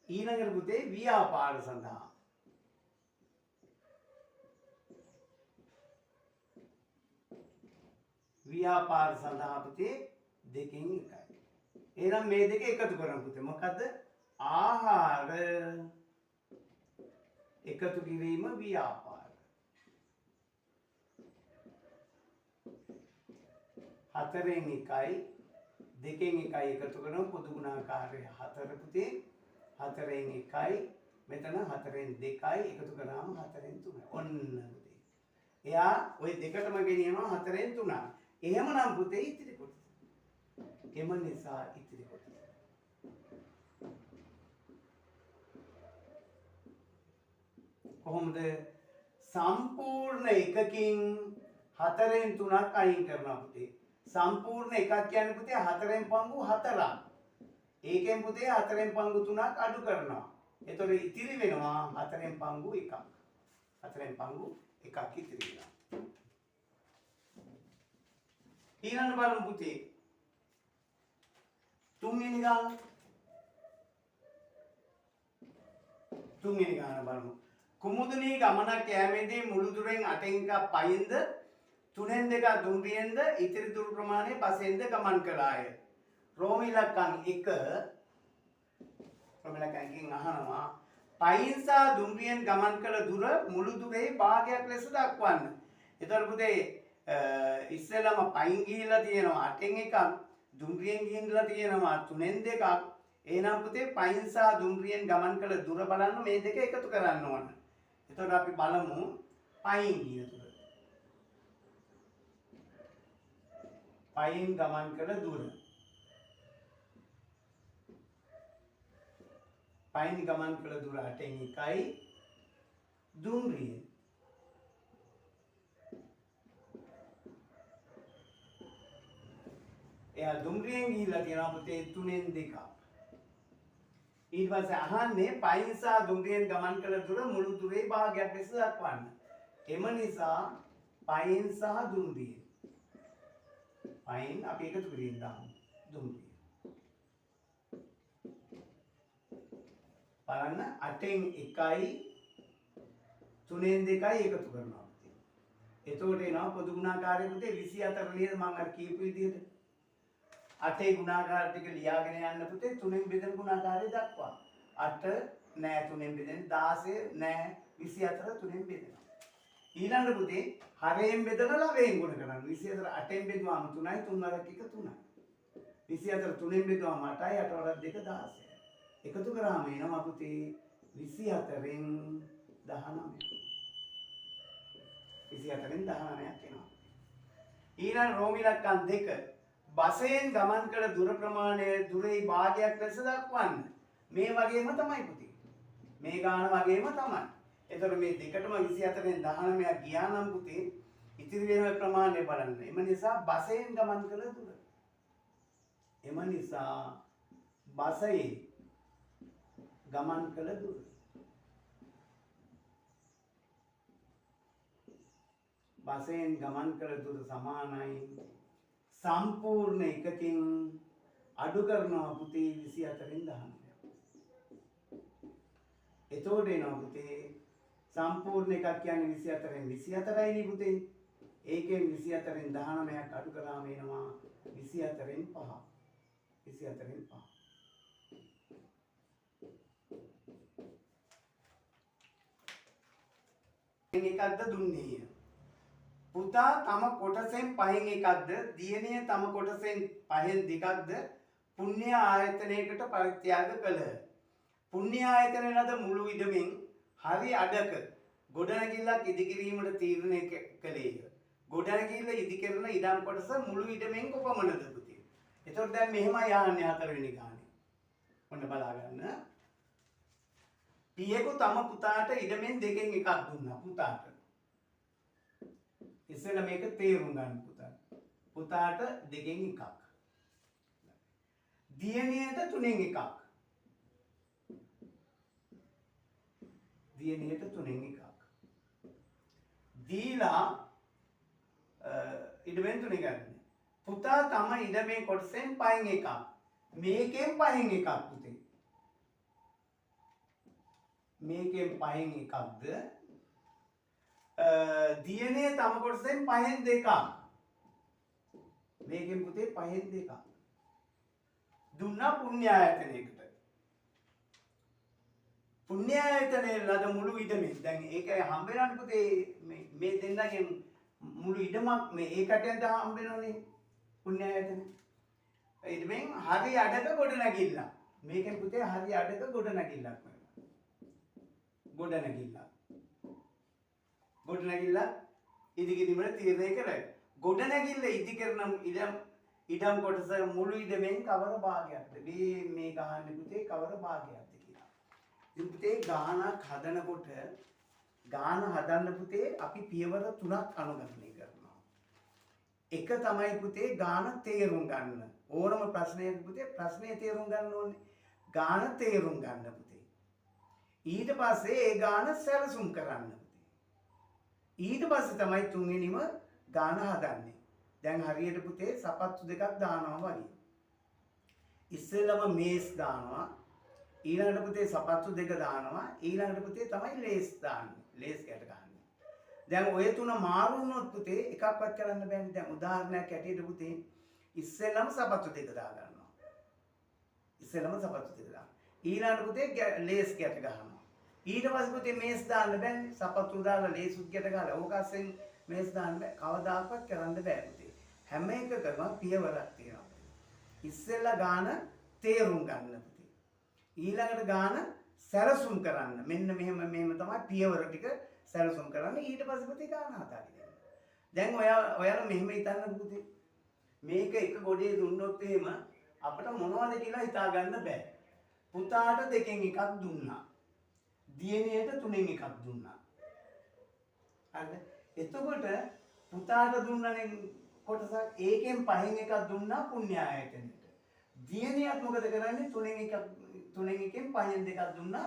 ඊළඟට පුතේ ව්‍යාපාර සඳහා පුතේ 2න් 1යි. එහෙනම් මේ දෙක එකතු කරමු පුතේ. මොකද්ද? ආහාර එකතු කිරීම ව්‍යාපාර. 4න් 1යි 2න් 1යි එකතු කරන පොදු ගුණාකාරය 4 පුතේ. 4න් 1යි මෙතන 4න් 2යි එකතු කරාම 4න් 3යි. ඔන්න පුතේ. එයා ওই දෙකටම ගෙනියනවා 4න් 3යි. එහෙමනම් පුතේ ඉතිරි කොටස. එම නිසා ඉතිරි කොටස. කොහොමද? සම්පූර්ණ එකකින් 4න් 3ක් අයින් කරනවා පුතේ. සම්පූර්ණ එකක් කියන්නේ පුතේ 4න් පංගු 4ක්. ඒකෙන් පුතේ 4න් පංගු 3ක් අඩු කරනවා. එතකොට ඉතිරි වෙනවා 4න් පංගු 1ක්. 4න් පංගු 1ක් ඉතිරි වෙනවා. ඊළඟ බලමු පුතේ. තුන්වෙනි ගාන බලමු. කුමුදුනී ගමනක් යෑමේදී මුළු දුරෙන් 8න් 1ක් පයින්ද 3න් 2ක් දුම්රියෙන්ද ඉතිරි දුර ප්‍රමාණය පසෙන්ද ගමන් කළාය. රෝම ඉලක්කම් 1 අහනවා පයින් සහ දුම්රියෙන් ගමන් කළ දුර මුළු දුරේ භාගයක් ලෙස දක්වන්න. එතකොට පුතේ ඉස්සෙල්ලාම පයින් ගිහිල්ලා තියෙනවා 8න් 1ක් දුම්රියෙන් ගිහිල්ලා තියෙනවා 3න් 2ක්. එහෙනම් පුතේ පයින් සහ දුම්රියෙන් ගමන් කළ දුර බලන්න මේ දෙක එකතු කරන්න ඕන. එතකොට අපි බලමු පයින් ගිය දුර. පයින් ගමන් කළ දුර. පයින් ගමන් කළ දුර 8න් 1යි දුම්රියෙන්. එයා දුම්රියෙන් ගිහිල්ලා තියෙනවා පුතේ 3න් 2ක්. ඊට පස්සේ අහන්නේ පයින් සහ දුම්රියෙන් ගමන් කළ දුර මුළු දුරේ භාගයක් ලෙස දක්වන්න. එම නිසා පයින් සහ දුම්රියෙන්. පයින් අපි එකතු කරගෙන දාමු දුම්රිය. බලන්න 8න් 1යි 3න් 2යි එකතු කරනවා. එතකොට එනවා පොදු ගුණාකාරය පුතේ 24 නේද මම අර කියපු විදිහට. 8 ගුණාකාර ටික ලියාගෙන යන්න පුතේ 3න් බෙදෙන ගුණාකාරය දක්වා. 8 නෑ 3න් බෙදෙන 16 නෑ 24 3න් බෙදෙනවා. ඊළඟ පුතේ හරයෙන් බෙදලා ලවයෙන් ගුණ කරන්න. 24 8න් බෙදුවාම 3යි 3 වරක් 1 3යි. 24 3න් බෙදුවාම 8යි 8 වරක් 2 16යි. එකතු කරාම එනවා පුතේ 24න් 19. 24න් 19ක් එනවා. ඊළඟ රෝම ඉලක්කම් 2 බසයෙන් ගමන් කළ දුර ප්‍රමාණය දුරේ භාගයක් ලෙස දක්වන්න. මේ වගේම තමයි පුතේ. මේ ගාන වගේම තමයි. එතකොට මේ දෙකටම 24න් 19ක් ගියා නම් පුතේ ඉතිරි වෙන ප්‍රමාණය බලන්න. එම නිසා බසයෙන් ගමන් කළ දුර. එම නිසා බසයෙන් ගමන් කළ දුර. බසයෙන් ගමන් කළ දුර සමානයි සම්පූර්ණ එකකින් අඩු කරනවා පුතේ 24න් 19. එතකොට එනවා පුතේ සම්පූර්ණ එකක් කියන්නේ 24න් 24යි නේ පුතේ. ඒකෙන් 24න් 19ක් අඩු කරාම එනවා 24න් 5. 24න් 5. එකක්ද දුන්නේය. පුතා තම කොටසෙන් පහෙන් එකක්ද දියණිය තම කොටසෙන් පහෙන් දෙකක්ද පුණ්‍ය ආයතනයකට පරිත්‍යාග කළහ. පුණ්‍ය ආයතනය ලද මුළු ඉඩමෙන් හරි අඩක ගොඩනැගිල්ලක් ඉදිකිරීමට තීරණය කළේය. ගොඩනැගිල්ල ඉදිකරන ඉඩම් කොටස මුළු ඉඩමෙන් කොපමණද පුතේ? එතකොට දැන් මෙහෙමයි යන්නේ 4 වෙනි ගානේ. ඔන්න බලා ගන්න. පියෙකු තම පුතාට ඉඩමෙන් දෙකෙන් එකක් දුන්නා පුතාට. ඉස්සෙල්ලා මේක තේරුම් ගන්න පුතාට. පුතාට දෙකෙන් එකක්. දියණියට තුනෙන් එකක්. දියණියට තුනෙන් එකක්. දීලා ඉඩමෙන් තුනේ ගන්න. පුතා තම ඉඩමේ කොටසෙන් පහෙන් එකක්. මේකෙන් පහෙන් එකක් පුතේ. මේකෙන් පහෙන් එකක්ද? දියණිය තම කොටසෙන් පහෙන් දෙකක්. මේකෙන් පුතේ පහෙන් දෙකක්. දුන්නා පුණ්‍ය ආයතනයකට. පුණ්‍ය ආයතනයේ ලද මුළු ඉඩමෙන් දැන් ඒක හම්බ වෙනවනේ පුතේ මේ දෙන්නගෙන් මුළු ඉඩමක් මේ ඒකටෙන්ද හම්බ වෙනවනේ පුණ්‍ය ආයතන. ඉඩමෙන් හරි අඩක ගොඩ නැගිල්ල. මේකෙන් පුතේ හරි අඩක ගොඩ නැගිල්ලක් වෙනවා. ගොඩ නැගිල්ල. ගොඩ නැගිල්ල ඉදිකිරීම තීරණය කරයි. ගොඩ නැගිල්ල ඉදි කරන ඉඩම් කොටස මුළු ඉඩමෙන් කවර භාගයක්ද? මේ ගහන්නේ පුතේ කවර භාගයක්ද කියලා. ඉතින් පුතේ ගානක් හදනකොට ගාන හදන්න පුතේ අපි පියවර 3ක් අනුගමනය කරනවා. එක තමයි පුතේ ගාන තේරුම් ගන්න. ඕනම ප්‍රශ්නයක පුතේ ප්‍රශ්නය තේරුම් ගන්න ඕනේ. ගාන තේරුම් ගන්න පුතේ. ඊට පස්සේ ඒ ගාන සැලසුම් කරන්න පුතේ. ඊට පස්සේ තමයි තුන්වෙනිම ගාන හදන්නේ. දැන් හරියට පුතේ සපත්තු දෙකක් දානවා වගේ. ඉස්සෙල්ලම මේස් දානවා. ඊළඟට පුතේ සපත්තු දෙක දානවා. ඊළඟට පුතේ තමයි ලේස් දාන්නේ. ලේස් කැට ගන්න. දැන් ඔය තුන මාරු වුණොත් පුතේ එකක්වත් කරන්න බෑනේ. දැන් උදාහරණයක් ඇටියට පුතේ ඉස්සෙල්ලම සපත්තු දෙක දා ගන්නවා. ඉස්සෙල්ලම සපත්තු දෙක දානවා. ඊළඟට පුතේ ලේස් කැට ගන්නවා. ඊට පස්සේ පුතේ මේස් දාන්න බෑනේ. සපත්තු දාලා ලේස් උත් කැට ගහලා ඕකස්සෙන් මේස් දාන්න බෑ. කවදාකවත් කරන්න බෑ පුතේ. හැම එකකම පියවරක් තියෙනවා. ඉස්සෙල්ලා ගාන තේරුම් ගන්න පුතේ. ඊළඟට ගාන සැලසුම් කරන්න. මෙන්න මෙහෙම තමයි පියවර ටික සැලසුම් කරන්න. ඊට පස්සේ පුතේ ගාන හදාගන්න. දැන් ඔයාලා මෙහෙම හිතන්න පුතේ. මේක එක ගොඩේ දුන්නොත් එහෙම අපිට මොනවද කියලා හිතා ගන්න බෑ. පුතාට දෙකෙන් එකක් දුන්නා. දියණියට තුනෙන් එකක් දුන්නා. හරිද? එතකොට පුතාට දුන්නනේ කොටසක් ඒකෙන් පහෙන් එකක් දුන්නා පුණ්‍ය ආයතනෙට. දියණියත් මොකද කරන්නේ? තුනෙන් එකෙන් පහෙන් දෙකක් දුන්නා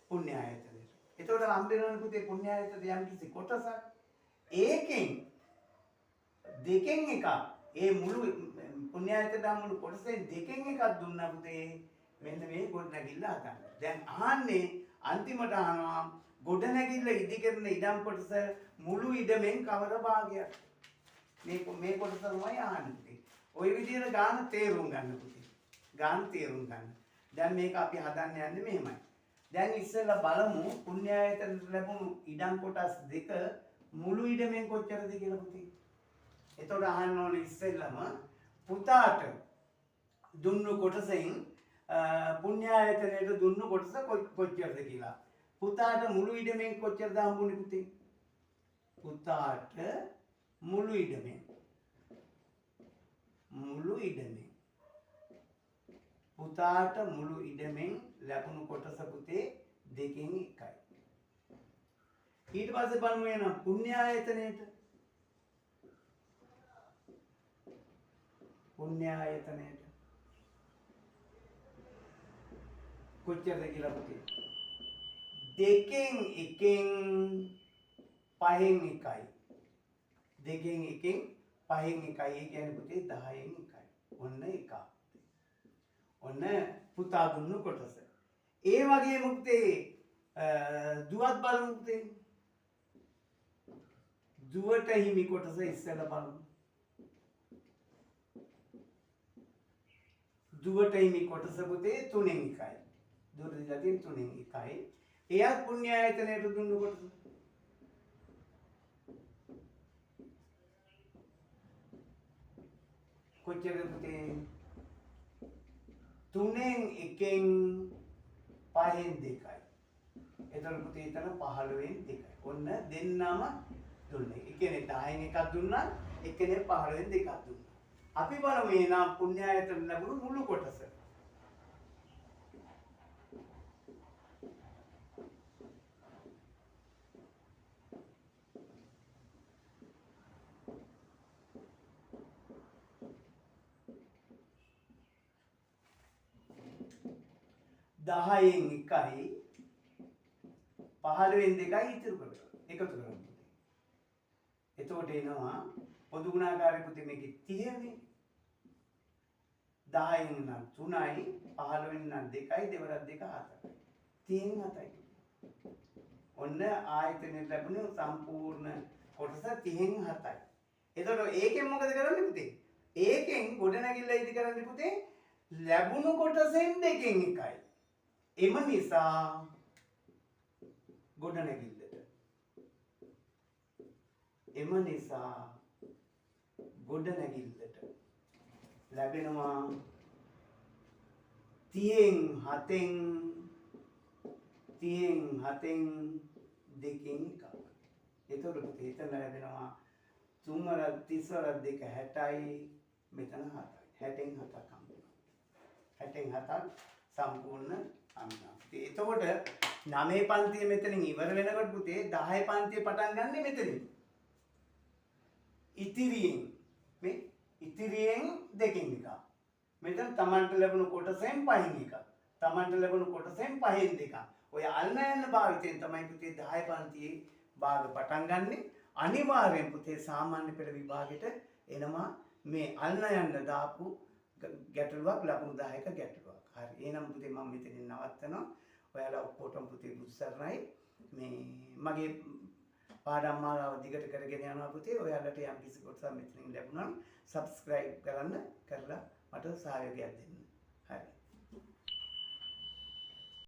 පුණ්‍ය ආයතනෙට. එතකොට හම්බ වෙනවනේ පුතේ පුණ්‍ය ආයතනයේ යම් කිසි කොටසක්. ඒකෙන් දෙකෙන් එකක් ඒ මුළු පුණ්‍ය ආයතනයේ මුළු කොටසෙන් දෙකෙන් එකක් දුන්නා පුතේ. මෙන්න මේ ගොඩනැගිල්ල හදන්න. දැන් අහන්නේ අන්තිමට අහනවා ගොඩනැගිල්ල ඉදි කරන ඉඩම් කොටස මුළු ඉඩමෙන් කවර භාගයක්? මේ කොටස තමයි අහන්නේ. ওই විදිහට ගාන තේරුම් ගන්න පුතේ. ගාන තේරුම් ගන්න. දැන් මේක අපි හදන්න යන්නේ මෙහෙමයි. දැන් ඉස්සෙල්ලා බලමු පුණ්‍ය ආයතනට ලැබුණු ඉඩම් කොටස් දෙක මුළු ඉඩමෙන් කොච්චරද කියලා පුතේ. එතකොට අහන්න ඕනේ ඉස්සෙල්ලම පුතාට දුන්නු කොටසෙන් පුණ්‍ය ආයතනයට දුන්නු කොටස කොච්චරද කියලා. පුතාට මුළු ඉඩමෙන් කොච්චරද හම්බුනේ පුතේ? පුතාට මුළු ඉඩමෙන් පුතාට මුළු ඉඩමෙන් ලැබුණු කොටස පුතේ දෙකෙන් එකයි. ඊට පස්සේ බලමු එන පුණ්‍ය ආයතනයට. පුණ්‍ය ආයතනයට කොච්චරද කියලා පුතේ? දෙකෙන් එකෙන් පහෙන් එකයි. දෙකෙන් එකෙන් පහෙන් එකයි. ඒ කියන්නේ පුතේ 10න් එකයි. ඔන්න එකක්. ඔන්න පුතා දුන්නු කොටස. ඒ වගේම පුතේ දුවත් බලමු පුතේ. දුවට හිමි කොටස ඉස්සෙල්ලා බලමු. දුවට හිමි කොටස පුතේ 3න් එකයි. දුවට දීලා තියෙන 3න් එකයි. එයත් පුණ්‍ය ආයතනයට දුන්නු කොටස. කොච්චරද පුතේ? 3න් එකෙන් 5න් 2යි. එතකොට පුතේ එතන 15න් 2යි. ඔන්න දෙන්නම දුන්නේ. එකනේ 10න් එකක් දුන්නා, එකනේ 15න් දෙකක් දුන්නා. අපි බලමු එනම් පුණ්‍ය ආයතන ලැබුණු මුළු කොටස. දහයෙන් එකයි 15න් දෙකයි ඉතුරු කරගන්න. එකතු කරමු. එතකොට එනවා පොදු ගුණාකාරය පුතේ මේකේ 30නේ. 10න් නම් 3යි 15න් නම් 2යි දෙවරක් 2 4යි. 30න් 7යි. ඔන්න ආයතනෙ ලැබුණු සම්පූර්ණ කොටස 30න් 7යි. එතකොට ඒකෙන් මොකද කරන්නේ පුතේ? ඒකෙන් ගොඩනැගිල්ල ඉදි කරන්නේ පුතේ ලැබුණු කොටසෙන් දෙකෙන් එකයි. එම නිසා ගොඩනැගිල්ලට ලැබෙනවා 30න් 7න් දෙකෙන් එකක්. එතකොට පුතේ එතන ලැබෙනවා 3 වරක් 30 වරක් 2 60යි මෙතන 7යි. 60න් 7ක් හම්බ වෙනවා. 60න් 7ක් සම්පූර්ණ හම්බ වෙනවා. එතකොට 9 පන්තිය මෙතනින් ඉවර වෙනකොට පුතේ 10 පන්තිය පටන් ගන්න මෙතනින්. ඉතිරියෙන් දෙකෙන් එකක්. මෙතන තමන්ට ලැබුණු කොටසෙන් පහෙන් එකක්. තමන්ට ලැබුණු කොටසෙන් පහෙන් දෙකක්. ඔය අල්න යන භාවිතයෙන් තමයි පුතේ 10 පන්තියේ භාග පටන් ගන්නෙ. අනිවාර්යෙන් පුතේ සාමාන්‍ය පෙළ විභාගෙට එනවා මේ අල්න යන්න දාපු ගැටලුවක් ලකුණු 10ක ගැටලුවක්. හරි. එහෙනම් පුතේ මම මෙතනින් නවත්තනවා. ඔයාලා ඔක්කොටම පුතේ බුස්සරණයි. මේ මගේ පාඩම් මාලාව දිගට කරගෙන යනවා පුතේ. ඔයාලට යම් කිසි කොටසක් මෙතනින් ලැබුණා නම් subscribe කරලා මට සහයෝගයක් දෙන්න. හරි.